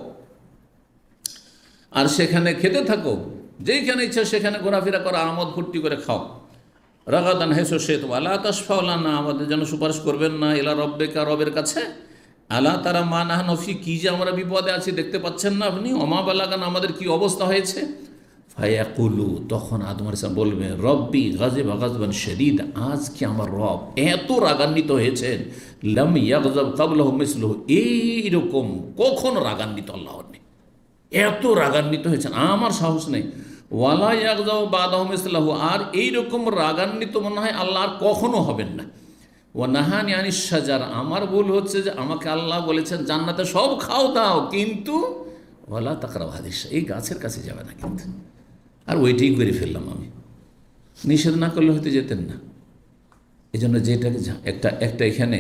আর সেখানে খেতে থাকো, যেইখানে ইচ্ছা সেখানে ঘোরাফেরা করো, আমোদ ফুর্তি করে খাও। রাগাদান হেসো সে তো আল্লাহ তাসফাউলা না, আমাদের জন্য সুপারিশ করবেন না এলা রব্বেকা, রবের কাছে। আল্লাহ তারা মা নাহ নফি, কী যে আমরা বিপদে আছি দেখতে পাচ্ছেন না আপনি, অমা বালাগান আমাদের কি অবস্থা হয়েছে। ফায়াকুলু, তখন আদম আলাইহিস সালাম বলবেন রব্বি গাযিবা গাযবান শাদীদ, আজ কি আমার রব এত রাগান্বিত হয়েছেন, লাম ইয়াগযাব ক্বাবলাহু মিসলুহু, এইরকম কখনো রাগান্বিত আল্লাহ নেই, এত রাগান্বিত হয়েছেন আমার সাহস নেই। ওয়ালা ইয়াগযাব বাদাহু মিসলুহু, আর এইরকম রাগান্বিত মনে হয় আল্লাহ আর কখনো হবেন না। ওয়া নাহানি আনিশ শাজার, আমার ভুল হচ্ছে যে আমাকে আল্লাহ বলেছেন জান্নাতে সব খাও দাও, কিন্তু ওয়ালা তাকরাবু হাদিস, এই গাছের কাছে যাবে না কিন্তু। আর ওইটাই করে ফেললাম আমি, নিষেধ না করলে হয়তো যেতেন না। এই জন্য যেটাকে একটা এখানে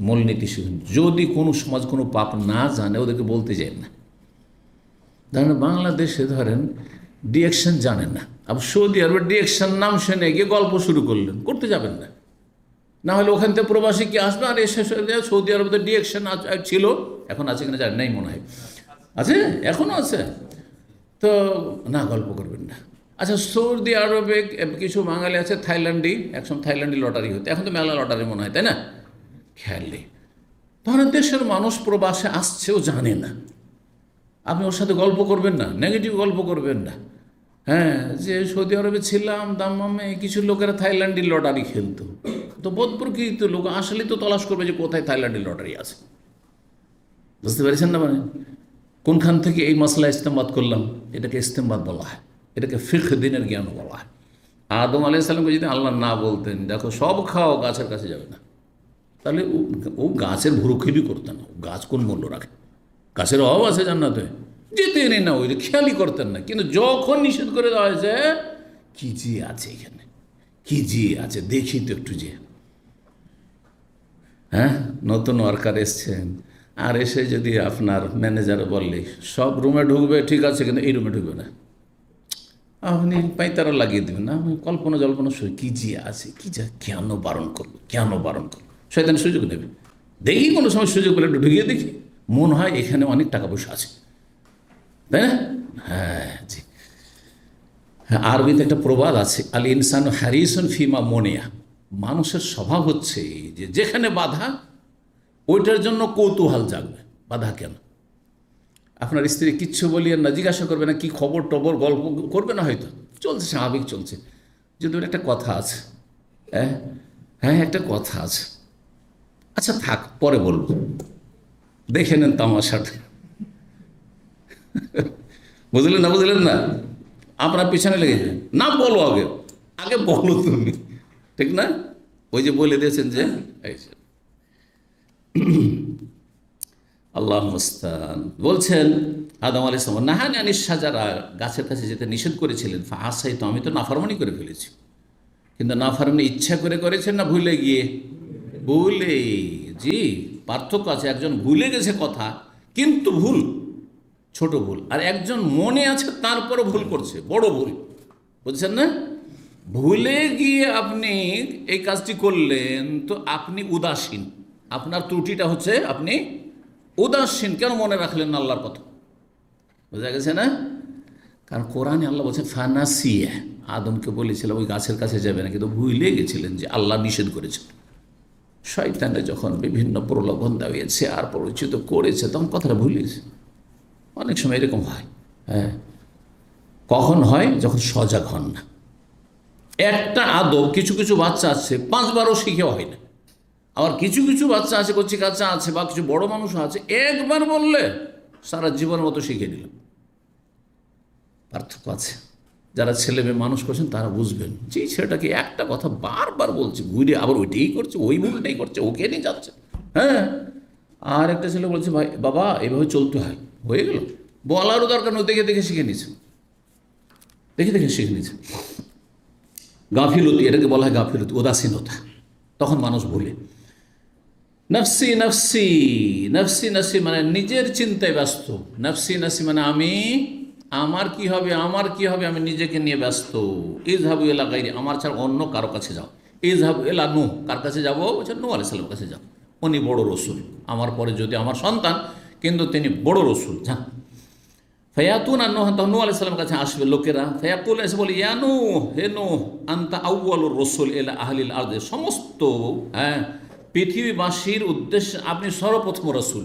মূলনীতি শিখুন, যদি কোনো সমাজ কোনো পাপ না জানে ওদেরকে বলতে যায় না। ধরেন বাংলাদেশে ধরেন ডিরেকশন জানেন না, আবার সৌদি আরবের ডিরেকশন নাম শুনে গিয়ে গল্প শুরু করলেন, করতে যাবেন না। না হলে ওখান থেকে প্রবাসী কি আসবে আর এসে সৌদি আরবে তো ডিরেকশন ছিল, এখন আছে কিনা জানেন, নাই মনে হয় আছে, এখনও আছে, তো না গল্প করবেন না। আচ্ছা, সৌদি আরবে কিছু বাঙালি আছে থাইল্যান্ডি, একসময় থাইল্যান্ডি লটারি হতো, এখন তো মেলা লটারি মনে হয়, তাই না, খেয়াল নেই। তখন দেশের মানুষ প্রবাসে আসছেও জানে না, আপনি ওর সাথে গল্প করবেন না, নেগেটিভ গল্প করবেন না। হ্যাঁ, যে সৌদি আরবে ছিলাম দাম্মামে, কিছু লোকেরা থাইল্যান্ডি লটারি খেলতো, তো বোধপ্রকৃত লোক আসলে তো তলাশ করবে যে কোথায় থাইল্যান্ডি লটারি আছে। বুঝতে পেরেছেন না? মানে কোনখান থেকে এই মশলা ইস্তেমবাদ করলাম, এটাকে ইস্তেমবাদ বলা হয়, এটাকে ফিকহ দিনের জ্ঞান বলা হয়। আদম আলাইহিস সালামকে যদি আল্লাহ না বলতেন দেখো সব খাও, গাছের কাছে যাবে না, তাহলে ও গাছের ভুরুক্ষেপই করতেন না। গাছ কোন মূল্য রাখে? গাছের অভাব আছে জান্নাতে, যেতেনই না, ওই খেয়ালই করতেন না। কিন্তু যখন নিষেধ করে দেওয়া হয়েছে, কি যে আছে এখানে, কি যে আছে দেখি তো একটু যে। হ্যাঁ, নতুন ওয়ার্কার এসছেন, আর এসে যদি আপনার ম্যানেজার বললে সব রুমে ঢুকবে ঠিক আছে, কিন্তু এই রুমে ঢুকবে না, আপনি পাইতারা লাগিয়ে দেবেন না, আমি কল্পনা জল্পনা শুই কী যে আছে, কী যা, কেন বারণ করবো, কেন বারণ করবো, শয়তান সুযোগ নেবে। দেখি কোনো সময় সুযোগ পেলে একটু ঢুকিয়ে দেখি, মনে হয় এখানে অনেক টাকা পয়সা আছে, তাই না? হ্যাঁ জি। হ্যাঁ, আরবিতে একটা প্রবাদ আছে, আল ইনসান হারিসুন ফিমা মনিয়া, মানুষের স্বভাব হচ্ছে যে যেখানে বাধা ওইটার জন্য কৌতূহল জাগবে। বাধা কেন? আপনার স্ত্রী কিচ্ছু বলিয়েন না, জিজ্ঞাসা করবে না কি খবর টবর, গল্প করবে না, হয়তো চলছে, স্বাভাবিক চলছে, যদি ওর একটা কথা আছে, হ্যাঁ একটা কথা আছে, আচ্ছা থাক পরে বলবো, দেখে নেন তামাশাটা। বুঝলেন না? বুঝলেন না? আপনার পিছনে লেগে যায় না, বলো আগে, আগে বলো তুমি, ঠিক না? ওই যে বলে দিয়েছেন যে আল্লাহ মুস্তান। বলছেন আদম আলাইহিস সালাম নাহানি আনিশ শাজারা, গাছের কাছে যেতে নিষেধ করেছিলেন, ফাআসাইতু, আমি তো নাফরমানি করে ফেলেছি। কিন্তু নাফরমানি ইচ্ছা করে করেছেন না ভুলে গিয়ে? ভুলে। জি, পার্থক্য আছে, একজন ভুলে গেছে কথা কিন্তু ভুল, ছোট ভুল, আর একজন মনে আছে তারপরে ভুল করছে, বড় ভুল। বুঝছেন না? ভুলে গিয়ে আপনি এই কাজটি করলেন তো আপনি উদাসীন, আপনার ত্রুটিটা হচ্ছে আপনি উদাসীন। কেন মনে রাখলেন না আল্লাহর কথা? বোঝা গেছে না? কারণ কোরআনে আল্লাহ বলছে ফানাসিয়া, আদমকে বলেছিল ওই গাছের কাছে যাবে না, কিন্তু ভুলে গেছিলেন যে আল্লাহ নিষেধ করেছেন। শয়তানে যখন বিভিন্ন প্রলোভন দেওয়াছে আর পরিচিত করেছে তখন কথাটা ভুলিয়েছে। অনেক সময় এরকম হয়। হ্যাঁ, কখন হয়? যখন সজাগ হন না। একটা আদব কিছু কিছু বাচ্চা আছে 5 বারও শিখেও হয় না, আবার কিছু কিছু বাচ্চা আছে, কচি কাচ্চা আছে, বা কিছু বড় মানুষও আছে, একবার বললে সারা জীবনের মতো শিখে নিল। পার্থক্য আছে। যারা ছেলে মেয়ে মানুষ করছেন তারা বুঝবেন যে ছেলেটাকে একটা কথা বারবার বলছে, ঘুরে আবার ওইটাই করছে, ওই ভুলটাই করছে, ওকে নিয়ে যাচ্ছে। হ্যাঁ, আর একটা ছেলে বলছে ভাই বাবা এভাবে চলতে হয়, হয়ে গেল, বলারও দরকার নয়, দেখে দেখে শিখে নিয়েছে, দেখে দেখে শিখে নিয়েছে। গাফিলতি, এটাকে বলা হয় গাফিলতি, উদাসীনতা। তখন মানুষ ভুলে। নফসি নফসি নফসি নফসি মানে নিজের চিন্তায় ব্যস্ত। নফসি নফসি মানে আমি, আমার কি হবে, আমার কি হবে, আমি নিজেকে নিয়ে ব্যস্ত। ইযহাবু ইলা গায়রি, আমার ছাড়া অন্য কারো কাছে যাও। ইযহাবু ইলা নূহ, কার কাছে যাবো? বলছে নূহ আলাইহিস সালামের কাছে যাও, উনি বড় রসুল, আমার পরে যদি আমার সন্তান, কিন্তু তিনি বড় রসুল। যান। ফায়াতুন আর নূহ, তখন নূহ আলাইহিস সালামের কাছে আসবে লোকেরা। ফায়াকুল, এসে বলে, ইয়া নূহ, হে নূহ, আনতা আউয়ালুর রাসূল ইলা আহলিল আরদ, সমস্ত পৃথিবীবাসীর উদ্দেশ্যে আপনি সর্বপ্রথম রাসূল।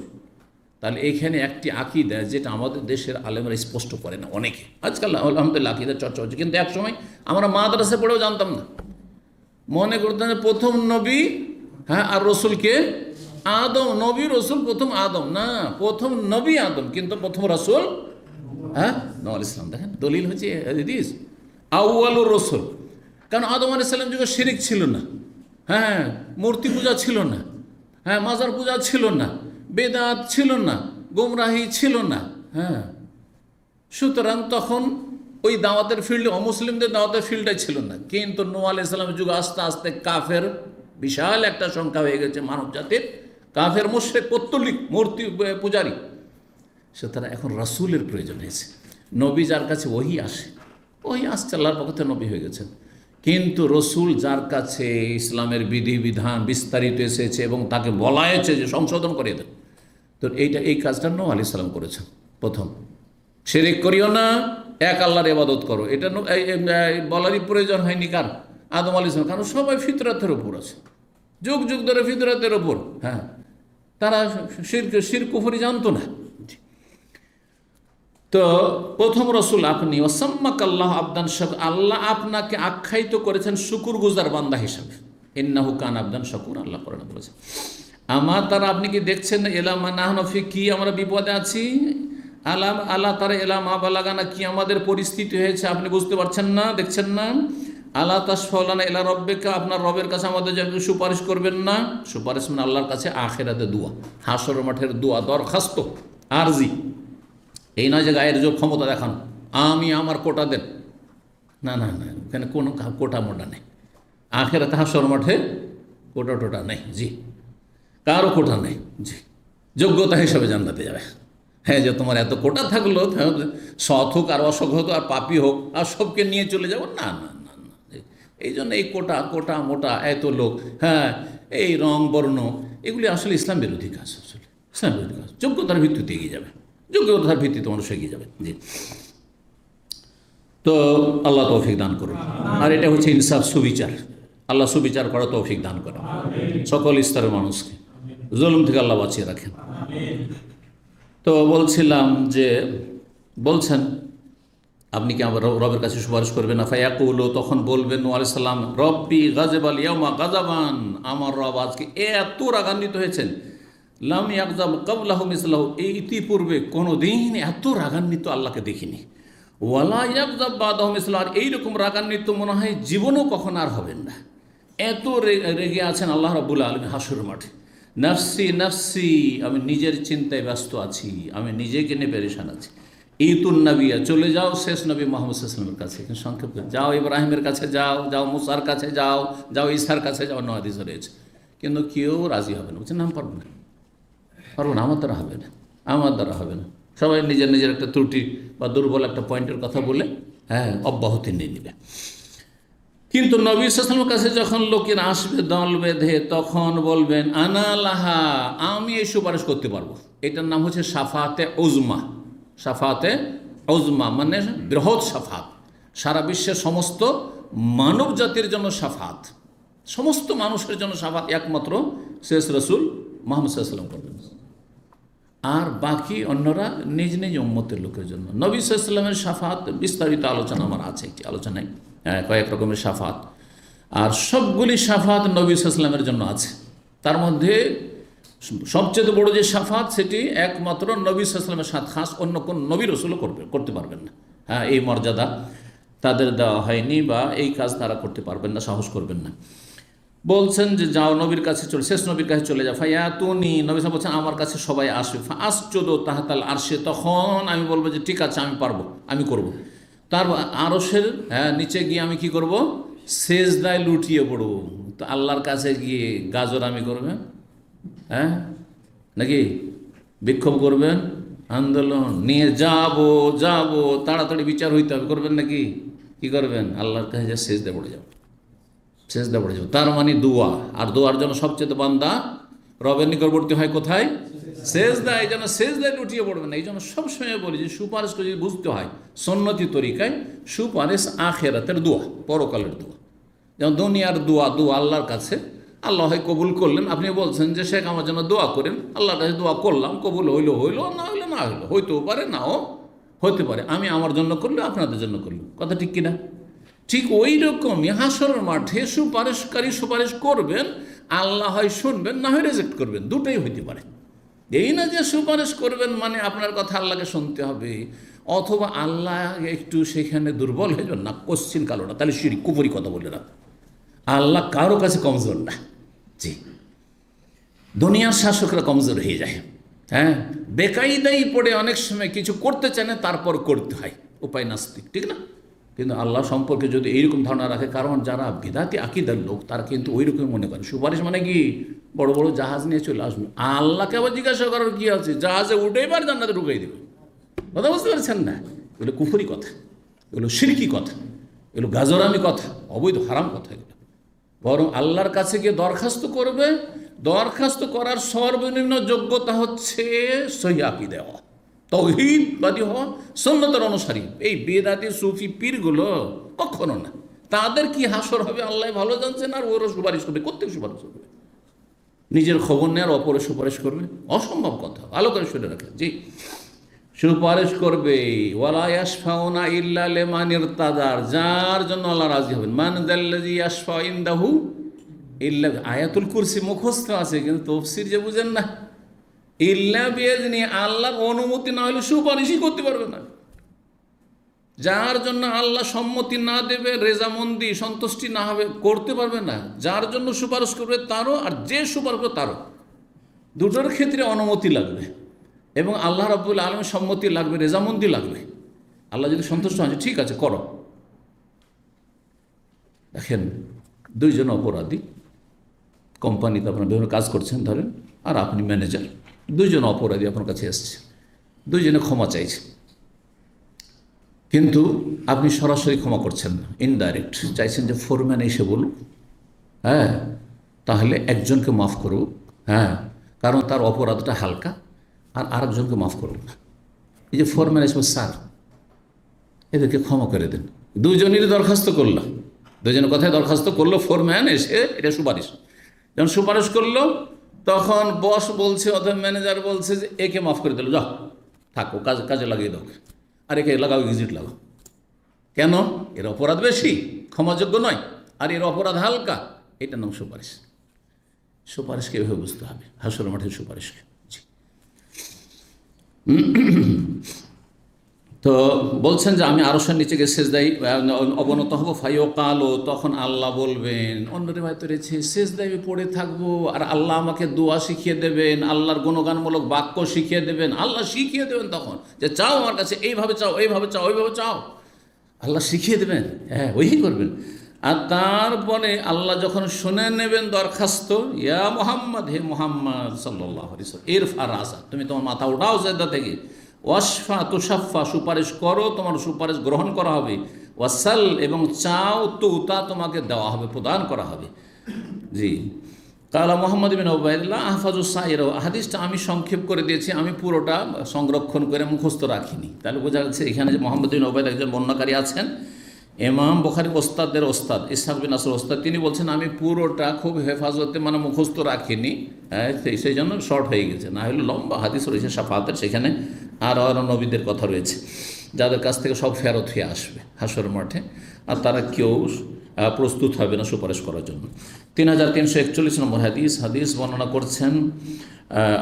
তাহলে এখানে একটি আকীদা যেটা আমাদের দেশের আলেমরা স্পষ্ট করে না অনেকে, আজকাল আলহামদুলিল্লাহ আকীদা চর্চা হচ্ছে, কিন্তু এক সময় আমরা মাদ্রাসায় পড়েও জানতাম না, মনে করতেন যে প্রথম নবী আর রসুলকে আদম, নবী রসুল প্রথম আদম না, প্রথম নবী আদম, কিন্তু প্রথম রসুল নূহ আলাইহিস সালাম। দেখেন দলিল হচ্ছে হাদিস আউয়ালুর রসুল, কারণ আদম আলাইহিস সালাম যুগে শিরিক ছিল না, মূর্তি পূজা ছিল না, মাজার পূজা ছিল না, বেদাত ছিল না, গোমরাহি ছিল না। সুতরাং তখন ওই দাওয়াতের ফিল্ডে, অমুসলিমদের দাওয়াতের ফিল্ডে ছিল না। কিন্তু নূহ আলাইহিস সালামের যুগে আস্তে আস্তে কাফের বিশাল একটা সংখ্যা হয়ে গেছে মানব জাতির, কাফের মুশরিক পৌত্তলিক মূর্তি পূজারী। সুতরাং এখন রাসূলের প্রয়োজন হয়েছে, নবী যার কাছে ওহী আসে, ওহী আসছে, আল্লাহর পক্ষ থেকে নবী হয়ে গেছেন। কিন্তু রসুল যার কাছে ইসলামের বিধিবিধান বিস্তারিত এসেছে এবং তাকে বলা হয়েছে যে সংশোধন করিয়ে দেন, তো এই কাজটা নূহ আলাইহিস সালাম করেছেন প্রথম। শিরিক করিও না, এক আল্লাহর ইবাদত করো, এটা বলারই প্রয়োজন হয়নি কার? আদম আলাইহিস সালাম, কারণ সবাই ফিতরাতের ওপর আছে, যুগ যুগ ধরে ফিতরাতের ওপর। তারা শিরক কুফরি জানতো না। তো প্রথম রসুল আপনি, ওয়াসাম্মাক আল্লাহ আবদান শাকুর, আল্লাহ আপনাকে আখ্যায়িত করেছেন শুকুর গুজার বান্দা হিসাবে। ইন্নাহু কান আবদান শাকুর, আল্লাহ কোরআনে বলেছেন। আমার তারা, আপনি কি দেখছেন না, এলা মা নাহনু ফি, কি আমরা বিপদে আছি, আল্লাহ তারা এলা মা বালাগানা, কি আমাদের পরিস্থিতি হয়েছে আপনি বুঝতে পারছেন না, দেখছেন না। আল্লাহ তাশফাউলানা ইলা রব্বিকা, আপনার রবের কাছে আমাদের জন্য সুপারিশ করবেন না। সুপারিশ মানে আল্লাহর কাছে আখিরাতে দোয়া, হাসর মাঠের দোয়া, দরখাস্ত, আরজি। এই নয় যে গায়ের জোর ক্ষমতা দেখানো, আমি আমার কোটা দেন, না না না, এখানে কোনো কোটা মোটা নেই। আখিরাতে হাসর মাঠে কোটা টোটা নেই, জি, কারো কোটা নেই, জি, যোগ্যতা হিসাবে জান্নাতে যাবে। যে তোমার এত কোটা থাকলো, সৎ হোক আর অসৎ হোক আর পাপী হোক, আর সবকে নিয়ে চলে যাবো, না না না না। এই জন্য এই কোটা মোটা এত লোক, এই রং বর্ণ, এগুলি আসলে ইসলাম বিরোধী কাজ, আসলে ইসলাম বিরোধী কাজ। যোগ্যতার ভিত্তিতে এগিয়ে যাবে, যোগ্যতার ভিত্তিতে মানুষ এগিয়ে যাবে, জি। তো আল্লাহ তৌফিক দান করুন। আর এটা হচ্ছে ইনসাফ, সুবিচার। আল্লাহ সুবিচার করা তৌফিক দান করেন সকল স্তরের মানুষকে, জুলুম থেকে আল্লাহ বাঁচিয়ে রাখেন। তো বলছিলাম যে, বলছেন আপনি কি আমার রবের কাছে সুপারিশ করবেন না? ফায়াকুলু, তখন বলবেন নূহ আলাইহিস সালাম, রব্বি গাযিবাল ইয়াউমা গাযাবান, আমার রব আজকে এত রাগান্বিত হয়েছেন, লাম ইয়াগযাব ক্বাবলাহু মিসলাহু, এই ইতিপূর্বে কোনো দিন এত রাগান্বিত আল্লাহকে দেখিনি। ওয়ালা ইয়াগযাব বাদাহু মিসলাহু, আর এইরকম রাগান্বিত মনে হয় জীবনও কখন আর হবেন না। এত রেগে আছেন আল্লাহ রাব্বুল আলামিন হাসর মাঠে। নাফসি নাফসি, আমি নিজের চিন্তায় ব্যস্ত আছি, আমি নিজেকে নিয়ে পেরেশান আছি। ইতুন নবিয়া, চলে যাও শেষ নবী মুহাম্মদ সাল্লাল্লাহু আলাইহি ওয়াসাল্লামের কাছে, সংক্ষেপ করে যাও, ইব্রাহিমের কাছে যাও, যাও মুসার কাছে যাও, যাও ঈসার কাছে যাও, হাদিস রয়েছে। কিন্তু কেউ রাজি হবে না, বলছে না, পারবো না, আমার দ্বারা হবে না, আমার দ্বারা হবে না। সবাই নিজের নিজের একটা ত্রুটি বা দুর্বল একটা পয়েন্টের কথা বলে অব্যাহতি নিয়ে নেবে। কিন্তু নবী সাল্লাল্লাহু আলাইহি ওয়াসাল্লামের কাছে যখন লোকেরা আসবে দল বেঁধে, তখন বলবেন আনা লাহা, আমি এই সুপারিশ করতে পারবো। এটার নাম হচ্ছে শাফাতে উজমা। শাফাতে উজমা মানে বৃহৎ শাফাত, সারা বিশ্বের সমস্ত মানব জাতির জন্য শাফাত, সমস্ত মানুষের জন্য শাফাত একমাত্র শেষ রসুল মুহাম্মদ সাল্লাল্লাহু আলাইহি ওয়াসাল্লাম করবেন। আর বাকি অন্যরা নিজ নিজ উম্মতের লোকের জন্য। নবী সাল্লাল্লাহু আলাইহি ওয়াসাল্লামের শাফাত বিস্তারিত আলোচনা আমার আছে, একটি আলোচনায় কয়েক রকমের শাফাত, আর সবগুলি শাফাত নবী সাল্লাল্লাহু আলাইহি ওয়াসাল্লামের জন্য আছে। তার মধ্যে সবচেয়ে বড় যে শাফাত, সেটি একমাত্র নবী সাল্লাল্লাহু আলাইহি ওয়াসাল্লামের সাথে খাস, অন্য কোন নবী রসুলও করতে পারবেন না। এই মর্যাদা তাদের দেওয়া হয়নি, বা এই কাজ তারা করতে পারবেন না, সাহস করবেন না। বলছেন যে যাও নবীর কাছে চলে, শেষ নবীর কাছে চলে যাও। ফায়াতুনি, নবী সাহেব বলছেন আমার কাছে সবাই আসবে। ফাআসজুদু তাহতাল আরশে, তখন আমি বলবো যে ঠিক আছে, আমি পারবো, আমি করব। তার আরশের নিচে গিয়ে আমি কি করব? সেজদায় লুটিয়ে পড়ব। তো আল্লাহর কাছে গিয়ে গাজর আমি করবেন, নাকি বিক্ষোভ করবেন, আন্দোলন নিয়ে যাব তাড়াতাড়ি বিচার হইতে হবে, করবেন নাকি? কি করবেন? আল্লাহর কাছে যা সেজদা পড়ে যাও, সেজদা পড়ে যাও। তার মানে দোয়া, আর দোয়ার জন্য সবচেয়ে বান্দা রবের নিকটবর্তী হয় কোথায়? সেজদায়। এই জন্য সেজদায় লুটিয়ে পড়বে না। এই জন্য সবসময় বলি যে সুপারিশ করে যদি বুঝতে হয় সুন্নতি তরিকায়, সুপারিশ আখিরাতের দোয়া, পরকালের দোয়া। যেমন দুনিয়ার দোয়া আল্লাহর কাছে, আল্লাহ হয় কবুল করলেন, আপনি বলছেন যে শেখ আমার জন্য দোয়া করেন, আল্লাহর কাছে দোয়া করলাম, কবুল হইলো, না হইলো না হইলো, হইতেও পারে নাও হইতে পারে। আমি আমার জন্য করলে, আপনাদের জন্য করলাম, কথা ঠিক কিনা? ঠিক ওই রকমই হাসরের মাঠে সুপারিশকারী সুপারিশ করবেন, আল্লাহ হয় শুনবেন, না হয় রিজেক্ট করবেন, দুটোই হইতে পারে। এই না যে সুপারিশ করবেন মানে আপনার কথা আল্লাহকে শুনতে হবে, অথবা আল্লাহ একটু সেখানে দুর্বল হয়ে যাবেন, না, কোশ্চিন কালো না, তাহলে শিরক কুফরি কথা বলে না। আল্লাহ কারো কাছে কমজোর না। জি, দুনিয়ার শাসকরা কমজোর হয়ে যায়। হ্যাঁ, বেকায়দাই পড়ে অনেক সময় কিছু করতে চায় না, তারপর করতে হয়, উপায় নাস্তিক, ঠিক না? কিন্তু আল্লাহ সম্পর্কে যদি এইরকম ধারণা রাখে, কারণ যারা বিদাতি আকিদার লোক তারা কিন্তু ওই রকমই মনে করে সুপারিশ মানে কি বড় বড় জাহাজ নিয়ে চলে আসবে, আল্লাহকে আবার জিজ্ঞাসা করার কি আছে, জাহাজে উঠে এবার জান্নাতে ঢুকাই দেবে। কথা বুঝতে পারছেন না? এগুলো কুফরি কথা, এগুলো শিরকি কথা, এগুলো গাজরামি কথা, অবৈধ হারাম কথা। এগুলো বরং আল্লাহর কাছে গিয়ে দরখাস্ত করবে। দরখাস্ত করার সর্বনিম্ন যোগ্যতা হচ্ছে সহিহ আকীদা দেওয়া, তাওহীদবাদী হওয়া, সুন্নতের অনুসারী। এই বেদাতি সুফি পীরগুলো কখনো না। তাদের কি হাসর হবে আল্লাহ ভালো জানছেন, আর ওরা সুপারিশ করবে, কোত্থেকে সুপারিশ করবে? নিজের খবর নেওয়ার অপরে সুপারিশ করবে, অসম্ভব কথা। ভালো করে শুনে রাখেন। জি, সুপারিশ করবে ওয়ালা ইয়াশফাউনা ইল্লা লিমান ইরতাদার, যার জন্য আল্লাহ রাজি হবেন। মান যাল্লাযী ইয়াশফাউ ইনদাহু ইল্লা, আয়াতুল কুরসি মুখস্থ আছে কিন্তু তাফসীর যে বুঝেন না। ইল্লা বিইজনি, আল্লাহর অনুমতি না হলে সুপারিশই করতে পারবে না। যার জন্য আল্লাহ সম্মতি না দেবে, রেজামন্দি সন্তুষ্টি না হবে, করতে পারবে না। যার জন্য সুপারিশ করবে তারও, আর যে সুপারিশ করবে তারও, দুটোর ক্ষেত্রে অনুমতি লাগবে এবং আল্লাহ রাব্বুল আলামিনের সম্মতি লাগবে, রেজামন্দি লাগবে। আল্লাহ যদি সন্তুষ্ট হয় ঠিক আছে করো। দেখেন, দুইজন অপরাধী, কোম্পানিতে আপনার বিভিন্ন কাজ করছেন ধরেন, আর আপনি ম্যানেজার, দুইজন অপরাধী আপনার কাছে এসছে, দুইজনে ক্ষমা চাইছে, কিন্তু আপনি সরাসরি ক্ষমা করছেন না, ইনডাইরেক্ট চাইছেন যে ফোরম্যান এসে বলুক, হ্যাঁ তাহলে একজনকে মাফ করুক, হ্যাঁ কারণ তার অপরাধটা হালকা, আর আরেকজনকে মাফ করুক না। এই যে ফোরম্যান এসে স্যার এদেরকে ক্ষমা করে দেন, দুজনেরই দরখাস্ত করলো, দুজনের কথায় দরখাস্ত করলো, ফোরম্যান এসে এটা সুপারিশ, যখন সুপারিশ করলো তখন বস বলছে অথবা ম্যানেজার বলছে যে একে মাফ করে দিল, যাও থাকো, কাজে লাগিয়ে দাও, আর একে লাগাও, এক্সিট লাগাও। কেন? এর অপরাধ বেশি, ক্ষমাযোগ্য নয়, আর এর অপরাধ হালকা, এটার নাম সুপারিশ। সুপারিশকে এভাবে বুঝতে হবে, হাসরের মাঠের সুপারিশকে। তো বলছেন যে আমি আরশের নিচে গিয়ে সেজদায় অবনত হব, ফাইও কালো, তখন আল্লাহ বলবেন, অন্য রিওয়ায়াতে রয়েছে সেজদায় পড়ে থাকবো আর আল্লাহ আমাকে দোয়া শিখিয়ে দেবেন, আল্লাহর গুণগানমূলক বাক্য শিখিয়ে দেবেন, আল্লাহ শিখিয়ে দেবেন তখন যে চাও আমার কাছে, এইভাবে চাও, এইভাবে চাও, ওইভাবে চাও, আল্লাহ শিখিয়ে দেবেন, হ্যাঁ ওই করবেন। আর তারপরে আল্লাহ যখন শুনে নেবেন দরখাস্ত, ইয়া মুহাম্মদ, হে মুহাম্মদ সাল্লাল্লাহু আলাইহি ওয়াসাল্লাম, ইরফা রাসা, তুমি তোমার মাথা উঠাও সেজদা থেকে, ওয়াসফা তুসাফা, সুপারিশ করো, তোমার সুপারিশ গ্রহণ করা হবে, ওয়াসাল, এবং চাও তুতা, তোমাকে দেওয়া হবে, প্রদান করা হবে। জি, কালা মোহাম্মদ বিন উবাইদুল্লাহ আহফাজুস সাইর, হাদিসটা আমি সংক্ষেপ করে দিয়েছি, আমি পুরোটা সংরক্ষণ করে মুখস্থ রাখিনি। তাহলে বোঝা যাচ্ছে এখানে যে মোহাম্মদ বিন উবাইদ একজন বর্ণনাকারী আছেন, ইমাম বুখারীর ওস্তাদের ওস্তাদ ইসহাক বিন নাসর ওস্তাদ, তিনি বলছেন আমি পুরোটা খুব হেফাজতে মানে মুখস্থ রাখিনি, সেই জন্য শর্ট হয়ে গেছে, না হলে লম্বা হাদিস রয়েছে শাফাতের, সেখানে আরও নবীদের কথা রয়েছে যাদের কাছ থেকে সব ফেরত হয়ে আসবে হাসরের মাঠে, আর তারা কেউ প্রস্তুত হবে না সুপারিশ করার জন্য। 3341 নম্বর হাদিস বর্ণনা করছেন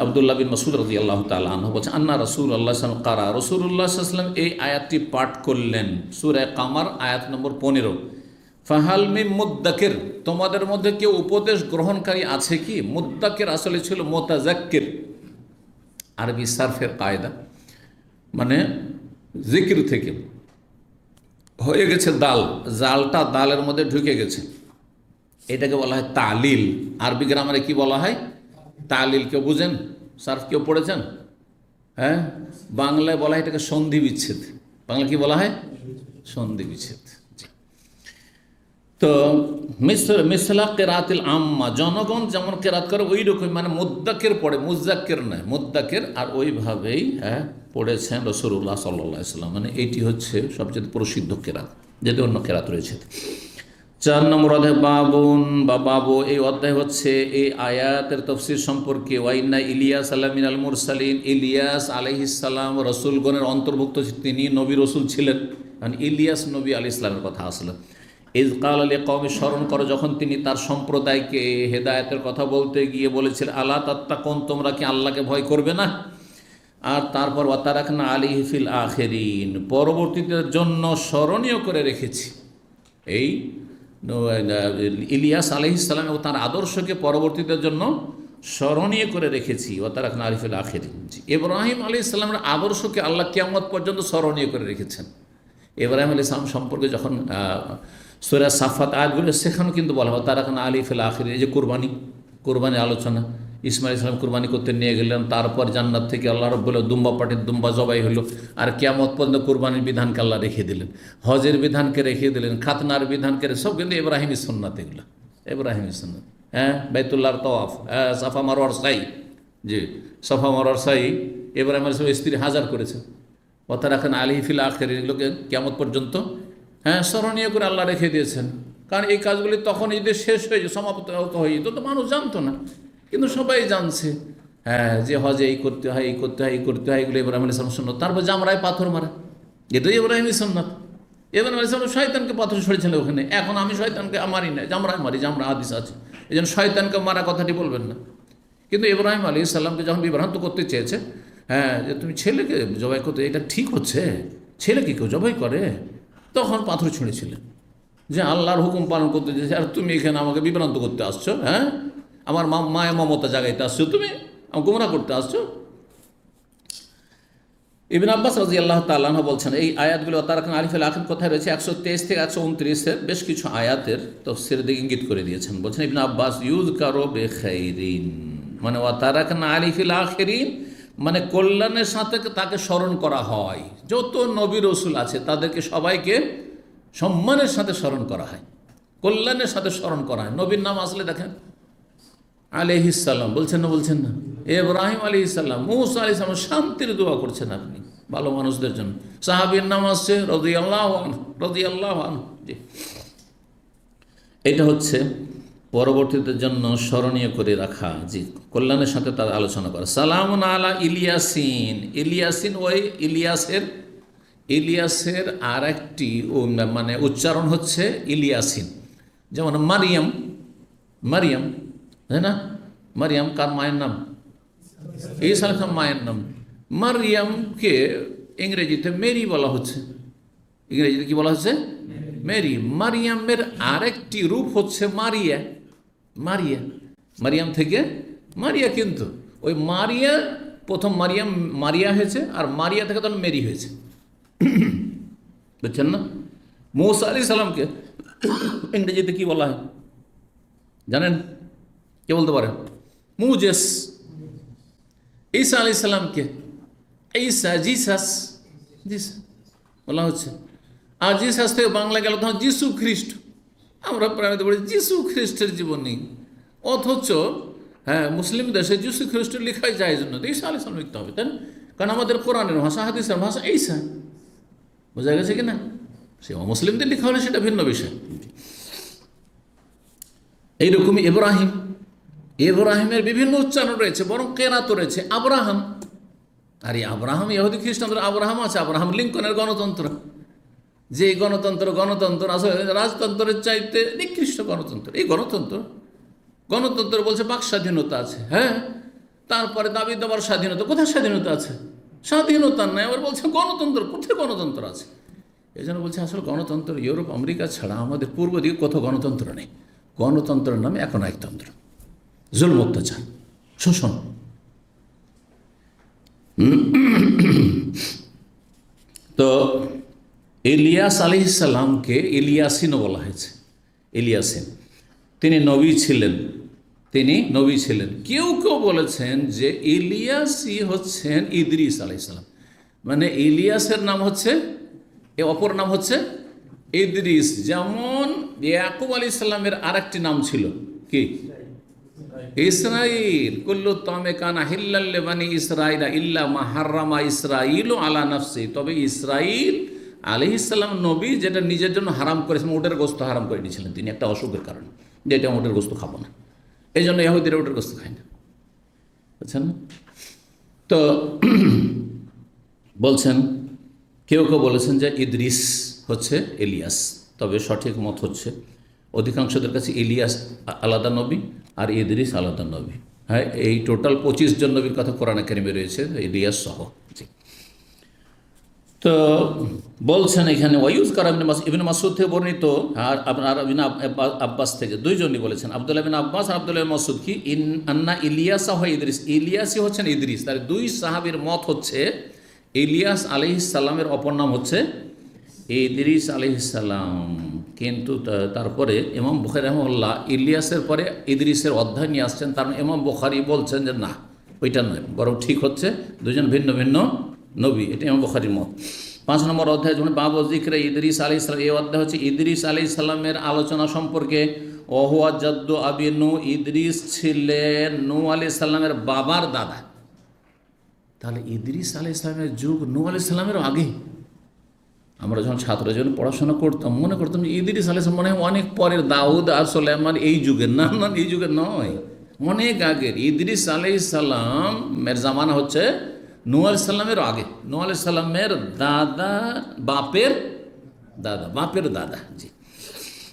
আব্দুল্লাহ বিন মাসউদ রাদিয়াল্লাহু তাআলা আনহু, বলছেন আন্না রাসূলুল্লাহ সাল্লাল্লাহু আলাইহি ওয়াসাল্লাম কারা, রাসূলুল্লাহ সাল্লাল্লাহু আলাইহি ওয়াসাল্লাম এই আয়াতটি পাঠ করলেন, সূরা কামার আয়াত নম্বর 15, ফাহাল মিন মুদ্দাকির, তোমাদের মধ্যে কেউ উপদেশ গ্রহণকারী আছে কি? মুদ্দাকির আসলে ছিল মুতাযাক্কির, আরবি সারফের কায়দা, মানে জিকির থেকে হয়ে গেছে দাল, জালটা দালের মধ্যে ঢুকে গেছে, এটাকে বলা হয় তালিল। আরবি গ্রামারে কি বলা হয়? তালিল। কেউ বুঝেন? সার্ফ কেউ পড়েছেন? হ্যাঁ, বাংলায় বলা হয় এটাকে সন্ধি বিচ্ছেদ। বাংলা কি বলা হয়? সন্ধি বিচ্ছেদ। তো মিসলা কেরাতিল আম্মা, জনগণ যেমন কেরাত করে ওই রকম, মানে মুদ্দাকের পড়ে, মুজাক্কের নয়, মুদ্দাকের, আর ওইভাবেই পড়েছেন রাসূলুল্লাহ সাল্লাল্লাহু আলাইহি ওয়াসাল্লাম। মানে এইটি হচ্ছে সবচেয়ে প্রসিদ্ধ কেরাত, যেটি অন্য কেরাত রয়েছে। 4 নম্বর অধ্যায় বাবুন বা বাবু, এই অধ্যায় হচ্ছে এই আয়াতের তফসির সম্পর্কে। ওয়াইন্না ইলিয়াস মিনাল মুরসালিন, ইলিয়াস আলাইহিস সালাম রসুলগণের অন্তর্ভুক্ত, তিনি নবী রসুল ছিলেন। কারণ ইলিয়াস নবী আলাইহিস সালামের কথা আসলো। ইজ কাল আলী কওমি, স্মরণ করো যখন তিনি তার সম্প্রদায়কে হেদায়েতের কথা বলতে গিয়ে বলেছিলেন, আল্লাহ তাত্তাকুন, তোমরা কি আল্লাহকে ভয় করবে না। আর তারপর ওয়াতারাকনা আলাইহি ফিল আখিরিন, পরবর্তীদের জন্য স্মরণীয় করে রেখেছি এই ইলিয়াস আলাইহিস সালাম এবং তার আদর্শকে পরবর্তীদের জন্য স্মরণীয় করে রেখেছি। ওয়াতারাকনা আলাইহি ফিল আখিরিন, ইব্রাহিম আলাইহিস সালামের আদর্শকে আল্লাহ কিয়ামত পর্যন্ত স্মরণীয় করে রেখেছেন। ইব্রাহিম আলাইহিস সালাম সম্পর্কে যখন সূরা সাফাত আয়াতগুলো, সেখানেও কিন্তু বলা হয় তারাকনা আলাইহি ফিল আখিরিন। এই যে কোরবানির আলোচনা, ইসমাইল ইসলাম কোরবানি করতে নিয়ে গেলেন, তারপর জান্নাত থেকে আল্লাহ রাব্বুল দুম্বা পাটির দুম্বা জবাই হলো, আর কিয়ামত পর্যন্ত কোরবানির বিধানকে আল্লাহ রেখে দিলেন, হজের বিধানকে রেখে দিলেন, খাতনার বিধানকে, সব কিন্তু ইব্রাহিমী সুন্নাত, এগুলো ইব্রাহিমী সুন্নাত। বাইতুল্লাহর তওয়াফ, সাফা মারওয়ার সাই, জি সাফা মারওয়ার সাই ইব্রাহিম আলাইহিস সালামের স্ত্রী হাজার করেছেন। ওয়াতারাকনা আলাইহি ফিল আখিরিন, এগুলোকে কিয়ামত পর্যন্ত স্মরণীয় করে আল্লাহ রেখে দিয়েছেন। কারণ এই কাজগুলি তখন ঈদের শেষ হয়ে যেত, সমাপ্ত হয়ে যেত, তো মানুষ জানতো না, কিন্তু সবাই জানছে যে হজে এই করতে হয়, এই করতে হয়, এই করতে হয়, এগুলো ইব্রাহিম আলাইহিস সালাম সুন্নাত। তারপর জামরায় পাথর মারা, এটাই ইব্রাহিমী সুন্নাত। ইব্রাহিম আলাইহিস সালাম শয়তানকে পাথর ছড়েছিলেন ওখানে। এখন আমি শয়তানকে মারি না, জামরায় মারি, জামরা হাদিস আছে, এই জন্য শয়তানকে মারা কথাটি বলবেন না। কিন্তু ইব্রাহিম আলাইহিস সালামকে যখন বিভ্রান্ত করতে চেয়েছে, যে তুমি ছেলেকে জবাই করতে, এটা ঠিক হচ্ছে, ছেলেকে কেউ জবাই করে, তখন পাথর ছুঁড়েছিলেন যে আল্লাহর হুকুম পালন করতে চেয়েছে, আর তুমি এখানে আমাকে বিভ্রান্ত করতে আসছো, আমার মায়ের মমতা জাগাইতে আসছো, তুমি আমাকে গোমরাহ করতে আসছো। ইবনে আব্বাস রাদিয়াল্লাহু তাআলা আনহু বলছেন, এই আয়াতগুলো তারাকনা আলাইহি ফিল আখিরিন কথায় রয়েছে 123 থেকে 129 বেশ কিছু আয়াতের তফসিরের দিকে ইঙ্গিত করে দিয়েছেন। বলছেন ইবনে আব্বাস, ইউযকারু বিখাইরিন, মানে ওয়া তারাকনা আলাইহি ফিল আখিরিন, মানে কল্যাণের সাথে তাকে স্মরণ করা হয়। যত নবী রসুল আছে তাদেরকে সবাইকে সম্মানের সাথে স্মরণ করা হয়, কল্যাণের সাথে স্মরণ করা হয়। নবীর নাম আসলে দেখেন আলাইহিস সালাম বলছেন না, বলছেন না, ইব্রাহিম আলাইহিস সালাম, মূসা আলাইহিস সালাম, শান্তির দোয়া করছেন আপনি ভালো মানুষদের জন্য। সাহাবীর নাম আসছে রাদিয়াল্লাহু আনহু, রাদিয়াল্লাহু আনহু। এটা হচ্ছে পরবর্তীদের জন্য স্মরণীয় করে রাখা, জি, কল্যাণের সাথে তার আলোচনা করা। সালামুন আলা ইলিয়াসিন, ইলিয়াসিন ওই ইলিয়াসের আর একটি মানে উচ্চারণ হচ্ছে ইলিয়াসিন। যেমন মারিয়াম, তাই না, মারিয়াম কার মায়ের নাম? ঈসা আলাইহিস সালাম মায়ের নাম। মারিয়ামকে ইংরেজিতে মেরি বলা হচ্ছে, ইংরেজিতে কি বলা হচ্ছে? মেরি। মারিয়ামের আরেকটি রূপ হচ্ছে মারিয়া। মারিয়াম থেকে মারিয়া, কিন্তু ওই মারিয়া প্রথম মারিয়া হয়েছে, আর মারিয়া থেকে তখন মেরি হয়েছে, বুঝছেন না? মূসা আলাইহিস সালামকে ইংরেজিতে কি বলা হয় জানেন? কে বলতে পারেন? মুজেস। ঈসা আলাইহিস সালামকে জিসাস বলা হচ্ছে, আর জিসাস থেকে বাংলা গেল তখন যিশু খ্রিস্ট। আমরা প্রাণীতে বলি যিশু খ্রিস্টের জীবনী, অথচ মুসলিম দেশে যিশু খ্রিস্টের লেখাই যায় জন্য ঈসা আলাইহিস সালাম লিখতে হবে, তাই না? কারণ আমাদের কোরআনের ভাষা, হাদিসের ভাষা ঈসা, বোঝা গেছে কিনা? সে মুসলিমদের লেখা হলে সেটা ভিন্ন বিষয়। এইরকমই ইব্রাহিমের বিভিন্ন উচ্চারণ রয়েছে, বরং কেরাত রয়েছে। আব্রাহাম, আর এই আব্রাহাম ইহুদি খ্রিস্টানদের আব্রাহাম আছে, আব্রাহাম লিঙ্কনের গণতন্ত্র, যে গণতন্ত্র আসলে রাজতন্ত্রের চাইতে নিকৃষ্ট গণতন্ত্র। এই গণতন্ত্র বলছে বাক স্বাধীনতা আছে, তারপরে দাবি দেওয়ার স্বাধীনতা। কোথায় স্বাধীনতা আছে? স্বাধীনতা নাই, আবার বলছে গণতন্ত্র। কোথায় গণতন্ত্র আছে? এই জন্য বলছে আসলে গণতন্ত্র ইউরোপ আমেরিকা ছাড়া আমাদের পূর্ব দিকে কোথাও গণতন্ত্র নেই। গণতন্ত্রের নামে এখন একতন্ত্র, জুলম, অত্যাচার, শোষণ। তো ইলিয়াস আলাইহিস সালামকে ইলিয়াসিনও বলা হয়েছে। ইলিয়াসিন, তিনি নবী ছিলেন। কেউ বলেছেন যে ইলিয়াসই হচ্ছেন ইদ্রিস আলাইহিস সালাম, মানে ইলিয়াসের নাম হচ্ছে, অপর নাম হচ্ছে ইদ্রিস যেমন ইয়াকুব আলাইহিস সালামের আরেকটি নাম ছিল কি? ইসরাইল। কুল্লু তামে কানা হিল্লাল লিবানি ইসরাইলা ইল্লা মা হাররামা ইসরাইলু আলা নাফসি। তবে ইসরাইল আলাইহিস সালাম নবী যেটা নিজের জন্য হারাম করেছেন, উটের গোস্ত হারাম করে নিয়েছিলেন তিনি একটা অসুখের কারণে, যে এটা উটের গোস্ত খাবো না, এই জন্য ইহুদিরা উটের গোস্ত খায় না, বুঝছেন না? তো বলছেন, কেউ কেউ বলেছেন যে ইদ্রিস হচ্ছে এলিয়াস। তবে সঠিক মত হচ্ছে অধিকাংশদের কাছে ইলিয়াস আলাদা নবী আর ইদ্রিস আলাদা নবী। হ্যাঁ, এই টোটাল 25 জন নবীর কথা কোরআনে কারিমে রয়েছে, ইলিয়াস সহ। জি। তো বলছেন এখানে ওয়াইউজ কার ইবনে মাসউদ থেকে বর্ণিত, আর আপনার ইবনে আব্বাস থেকে, দুইজনই বলেছেন, আব্দুল্লাহ বিন আব্বাস আর আব্দুল্লাহ বিন মাসউদ, কি আন্না ইলিয়াসা হয় ইদ্রিস, ইলিয়াসই হচ্ছেন ইদ্রিস। তার দুই সাহাবীর মত হচ্ছে ইলিয়াস আলাইহিস সালামের অপর নাম হচ্ছে ইদ্রিস আলাইহিস সালাম। কিন্তু তারপরে ইমাম বুখারী রাহিমাহুল্লাহ ইলিয়াসের পরে ইদ্রিসের অধ্যায় নিয়ে আসছেন। তার ইমাম বুখারী বলছেন যে না, ওইটা নয়, বরং ঠিক হচ্ছে দুজন ভিন্ন ভিন্ন নবী। এটা ইমাম বুখারীর মত। 5 নম্বর অধ্যায় যখন বাবু যিকরে ইদ্রিস আলাইহিস সালাম, এই অধ্যায় হচ্ছে ইদ্রিস আলাইহিস সালামের আলোচনা সম্পর্কে। ওহুয়া জাদ্দু আবি নূহ, ইদ্রিস ছিলেন নূহ আলাইহিস সালামের বাবার দাদা। তাহলে ইদ্রিস আলাইহিস সালামের যুগ নূহ আলাইহিস সালামেরও আগে। আমরা যখন ছাত্র যখন পড়াশোনা করতাম মনে করতাম যে ইদ্রিস আলাইহিস সালাম মনে হয় অনেক পরের, দাউদ আর সুলাইমান এই যুগের। না না, এই যুগের নয়, অনেক আগের। ইদ্রিস আলাইহিস সালামের জামানা হচ্ছে নূহ আলাইহিস সালামের আগে। নূহ আলাইহিস সালামের দাদা বাপের দাদা। জি।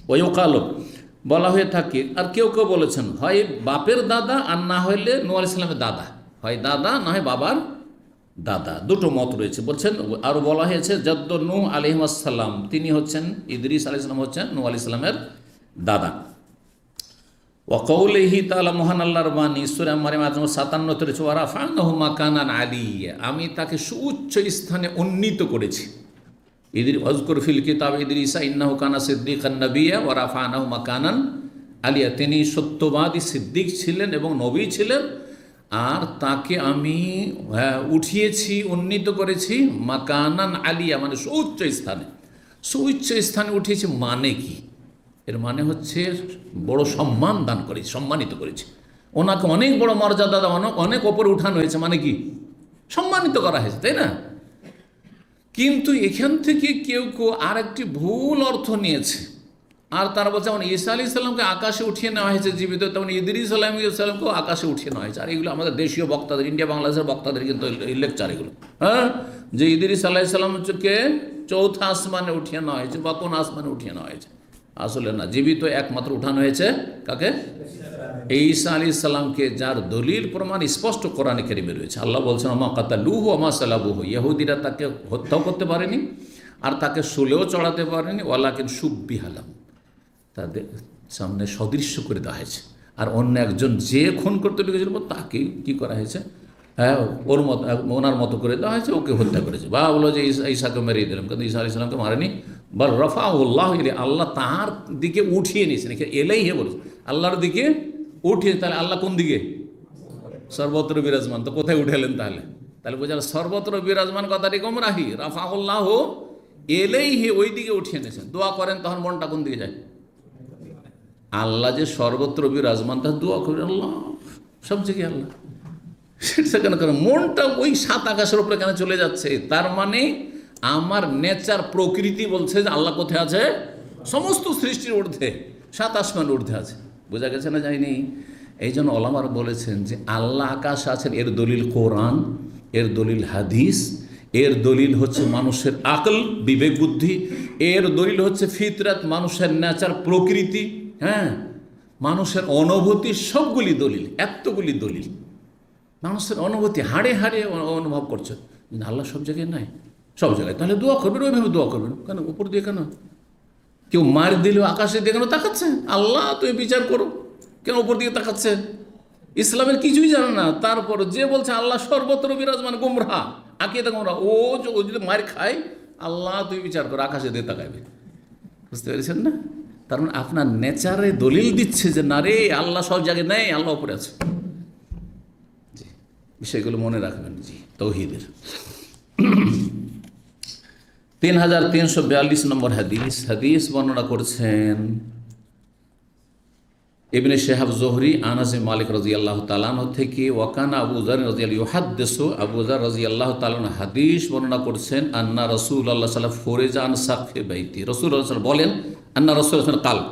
ওয়ায়ুকালু বলা হয়ে থাকে, আর কেউ কেউ বলেছেন হয় বাপের দাদা আর না হইলে নূহ আলাইহিস সালামের দাদা, হয় দাদা না হয় বাবার দাদা, দুটো মত রয়েছে। বলছেন আরও বলা হয়েছে জাদ্দ নূহ আলাইহিস সালাম, তিনি হচ্ছেন ইদ্রিস আলাইহিস সালাম হচ্ছেন নূহ আলাইহিস সালামের দাদা। ওয়াকাউলিহি তাআলা, মহান আল্লাহর বাণী সূরা মারইম আয়াত নম্বর 57 ওয়া রাফা'নাহু মাকানান আলিয়্যা, আমি তাকে সুউচ্চ স্থানে উন্নীত করেছি। ইদ্রিস ওয়াজকুর ফিল কিতাব ইদ্রিসা ইন্নাহু কানা সিদ্দিকান নাবিয়্যা ওয়া রাফা'নাহু মাকানান আলিয়্যা, তিনি সত্যবাদী সিদ্দিক ছিলেন এবং নবী ছিলেন, আর তাকে আমি উঠিয়েছি, উন্নীত করেছি মাকানান আলিয়া, মানে সুউচ্চ স্থানে। সুউচ্চ স্থানে উঠিয়েছি মানে কি? এর মানে হচ্ছে বড় সম্মান দান করেছি, সম্মানিত করেছি। ওনাকে অনেক বড় মর্যাদা, অনেক ওপরে উঠানো হয়েছে, মানে কি? সম্মানিত করা হয়েছে, তাই না? কিন্তু এখান থেকে কেউ কেউ আর একটি ভুল অর্থ নিয়েছে, আর তারা বলছে যেমন ঈসা আলাইহিস সালামকে আকাশে উঠিয়ে নেওয়া হয়েছে জীবিত, তেমন ইদ্রিস আলাইহিস সালামকেও আকাশে উঠিয়ে নেওয়া হয়েছে। আর এগুলো আমাদের দেশীয় বক্তাদের, ইন্ডিয়া বাংলাদেশের বক্তাদের কিন্তু এই লেকচার এগুলো, হ্যাঁ, যে ইদ্রিস আলাইহিস সালামকে 4th আসমানে উঠিয়ে নেওয়া হয়েছে বা কোন আসমানে উঠিয়ে নেওয়া হয়েছে। আসলে না, জীবিত একমাত্র উঠানো হয়েছে কাকে? ঈসা আলাইহিস সালামকে, যার দলিল প্রমাণ স্পষ্ট কোরআনে কারিমে রয়েছে। আল্লাহ বলছেন ওমা কাতালুহু ওমা সালাবুহু, ইহুদিরা তাকে হত্যাও করতে পারেনি আর তাকে শুলেও চড়াতে পারেনি, ওয়ালাকিন শুব্বিহা লাহু, তাদের সামনে সদৃশ্য করে দেওয়া হয়েছে। আর অন্য একজন যে খুন করতে লেগেছিল তাকে কি করা হয়েছে? হ্যাঁ, ওর মতো, ওনার মতো করে দেওয়া হয়েছে, ওকে হত্যা করেছে। বা বলো যে ঈসাকে মেরিয়ে দিলাম, কিন্তু ঈসা আলাইহিস সালামকে মারেনি। বা রাফাহুল্লাহু ইলাইহি, আল্লাহ তাহার দিকে উঠিয়ে নিয়েছেন। এলাইহি বলেছে, আল্লাহর দিকে উঠিয়ে। তাহলে আল্লাহ কোন দিকে? সর্বত্র বিরাজমান। তো কোথায় উঠালেন তাহলে? তাহলে বোঝা সর্বত্র বিরাজমান কথাটি গোমরাহি। রাফাহুল্লাহু ইলাইহি, ওই দিকে উঠিয়ে নিয়েছেন। দোয়া করেন তখন মনটা কোন দিকে যায়? আল্লাহ যে সর্বত্র বিরাজমান, তার দোয়া করেন আল্লাহ সব জায়গায় আল্লাহ, সেটা কেন করেন? মনটা ওই 7 আকাশের উপরে কেন চলে যাচ্ছে? তার মানে আমার নেচার, প্রকৃতি বলছে যে আল্লাহ কোথায় আছে? সমস্ত সৃষ্টির ঊর্ধ্বে, 7 আসমান ঊর্ধ্বে আছে। বোঝা গেছে না? যায়নি? এই জন্য ওলামারা বলেছেন যে আল্লাহ আকাশে আছেন, এর দলিল কোরআন, এর দলিল হাদিস, এর দলিল হচ্ছে মানুষের আকল, বিবেক বুদ্ধি, এর দলিল হচ্ছে ফিতরাত, মানুষের নেচার, প্রকৃতি, হ্যাঁ, মানুষের অনুভূতি, সবগুলি দলিল। এতগুলি দলিল মানুষের অনুভূতি, হাড়ে হাড়ে অনুভব করছে। আল্লাহ সব জায়গায় নাই, সব জায়গায়। তাহলে দোয়া করবেন, ওইভাবে দোয়া করবেন। কেন উপর দিয়ে? কেন কেউ মার দিলেও আকাশে দিয়ে কেন তাকাচ্ছে? আল্লাহ তুই বিচার করো, কেন উপর দিকে তাকাচ্ছে? ইসলামের কিছুই জানে না, তারপর যে বলছে আল্লাহ সর্বত্র বিরাজমান, গোমরাহ, আকিদা গোমরাহ। ও যদি মার খায়, আল্লাহ তুই বিচার করো, আকাশে দিয়ে তাকাবে। বুঝতে পেরেছেন না? তার মানে আপনার নেচারে দলিল দিচ্ছে যে না রে, আল্লাহ সব জায়গায় নেই, আল্লাহ উপরে আছে। জি, বিষয়গুলো মনে রাখবেন। জি, তাওহীদের 3342 নম্বর হাদিস বর্ণনা করছেন ইবনে শিহাব জোহরি আনাস বিন মালিক রাদিয়াল্লাহু তাআলা আনহু থেকে, ওয়াকানা আবু যার রাদিয়াল্লাহু ইউহাদ্দিসু, আবু যার রাদিয়াল্লাহু তাআলা আনহু হাদিস বর্ণনা করছেন, আন্না রাসূলুল্লাহ সাল্লাল্লাহু আলাইহি ওয়াসাল্লাম ফুরিজা আন সাকফি বাইতি, রাসূলুল্লাহ সাল্লাল্লাহু আলাইহি ওয়াসাল্লাম বলেন, আন্না রাসূলুল্লাহ সাল্লাল্লাহু আলাইহি ওয়াসাল্লাম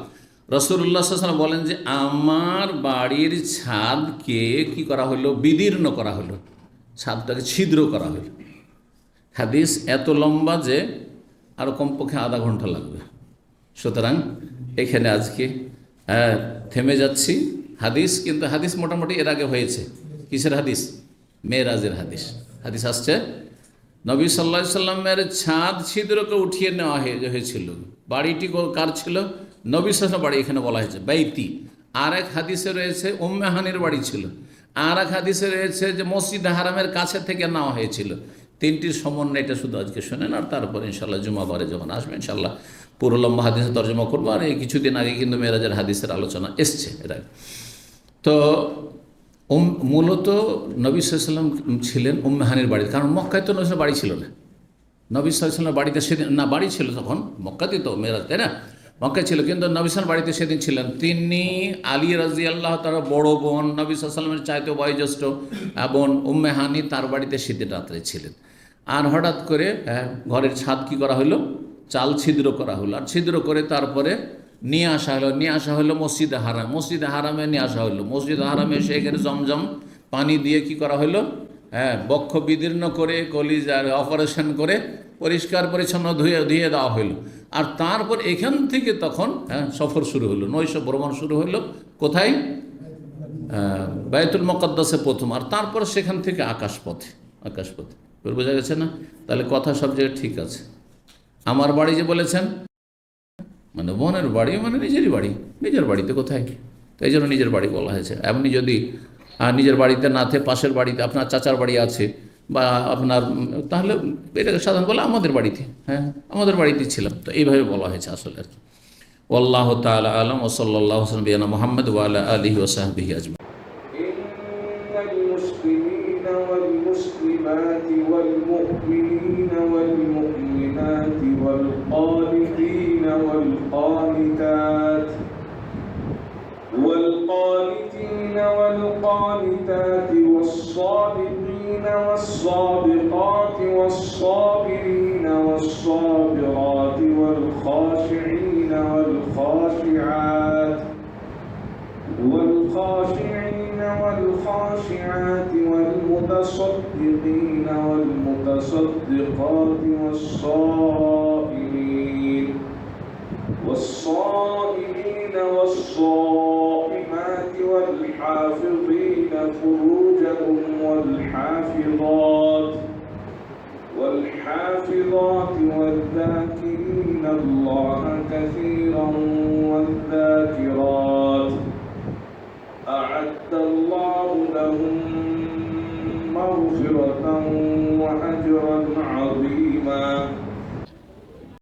রাসূলুল্লাহ সাল্লাল্লাহু আলাইহি ওয়াসাল্লাম বলেন যে আমার বাড়ির ছাদকে কি করা হলো, বিদীর্ণ করা হলো, ছাদটাকে ছিদ্র করা হলো। হাদিস এত লম্বা যে আরও কমপক্ষে আধা ঘন্টা লাগবে। সুতরাং এখানে আজকে থেমে যাচ্ছি। হাদিস কিন্তু হাদিস মোটামুটি এর আগে হয়েছে। কিসের হাদিস? মেরাজের হাদিস। হাদিস আসছে নবী সাল্লাল্লাহু আলাইহি সাল্লামের ছাদ ছিদ্রকে উঠিয়ে নেওয়া হয়েছিল। বাড়িটি কার ছিল? নবী সাল্লাল্লাহু আলাইহি ওয়াসাল্লাম বাড়ি, এখানে বলা হয়েছে বাইতি। আর এক হাদিসে রয়েছে উম্মে হানির বাড়ি ছিল। আর এক হাদিসে রয়েছে যে মসজিদ হারামের কাছে থেকে নেওয়া হয়েছিল। তিনটির সমন্বয় এটা শুধু আজকে শোনেন, আর তারপর ইনশাল্লাহ জুমাবারে যখন আসবে ইনশাল্লাহ পুরো লম্বা হাদিসের তর্জমা করবো। আর এই কিছুদিন আগে কিন্তু মেরাজের হাদিসের আলোচনা এসছে এর আগে। তো মূলত নবী সাল্লাল্লাহু আলাইহি ওয়াসাল্লাম ছিলেন উম্মে হানির বাড়িতে, কারণ মক্কায় তো নবী সাল্লাল্লাহু আলাইহি ওয়াসাল্লাম বাড়ি ছিল না। নবী সাল্লাল্লাহু আলাইহি ওয়াসাল্লাম বাড়িতে সেদিন না, বাড়ি ছিল তখন মক্কাতেই তো মেরাজ, তাই না? মক্কায় ছিল, কিন্তু নবী সাল্লাল্লাহু আলাইহি ওয়াসাল্লাম বাড়িতে সেদিন ছিলেন। তিনি আলী রাদিয়াল্লাহু তাআলা বড় বোন, নবী সাল্লাল্লাহু আলাইহি ওয়াসাল্লামের চাইতে বয়োজ্যেষ্ঠ বোন উম্মে হানি তার বাড়িতে সেদিন রাত্রে ছিলেন। আর হঠাৎ করে ঘরের ছাদ কি করা হলো, চাল ছিদ্র করা হলো। আর ছিদ্র করে তারপরে নিয়ে আসা হলো মসজিদে হারাম। মসজিদে হারামে নিয়ে আসা হলো। মসজিদে হারামে এসে এখানে জমজম পানি দিয়ে কি করা হলো, বক্ষ বিদীর্ণ করে কলিজার অপারেশন করে পরিষ্কার পরিচ্ছন্ন ধুয়ে দেওয়া হলো। আর তারপর এখান থেকে তখন সফর শুরু হলো, নৈশ ভ্রমণ শুরু হলো। কোথায়? বাইতুল মুকাদ্দাসে প্রথম, আর তারপর সেখান থেকে আকাশপথে। বোঝা গেছে না? তাহলে কথা সব জায়গায় ঠিক আছে। আমার বাড়ি যে বলেছেন, মানে বোনের বাড়ি মানে নিজেরই বাড়ি, নিজের বাড়িতে কোথায়? তো এই জন্য নিজের বাড়ি বলা হয়েছে। আপনি যদি নিজের বাড়িতে না থেকে পাশের বাড়িতে আপনার চাচার বাড়ি আছে বা আপনার, তাহলে এটাকে সাধারণ বলে আমাদের বাড়িতে, আমাদের বাড়িতে ছিলাম। তো এইভাবে বলা হয়েছে আসলে আর কি। আল্লাহু তাআলা আলাম। ওয়া সাল্লাল্লাহু আলা সাইয়্যিদিনা মুহাম্মদ ওয়া আলা আলিহি ওয়া সাহবিহি আজমাইন। والمسلمات والمؤمنين والمؤمنات والقانتين والقانتات والصادقين والصادقات والصابرين والصابرات والخاشعين والخاشعات والمتصدقين والمتصدقات والصائمين والصائمات والحافظين فروجهم والحافظات والذاكرين الله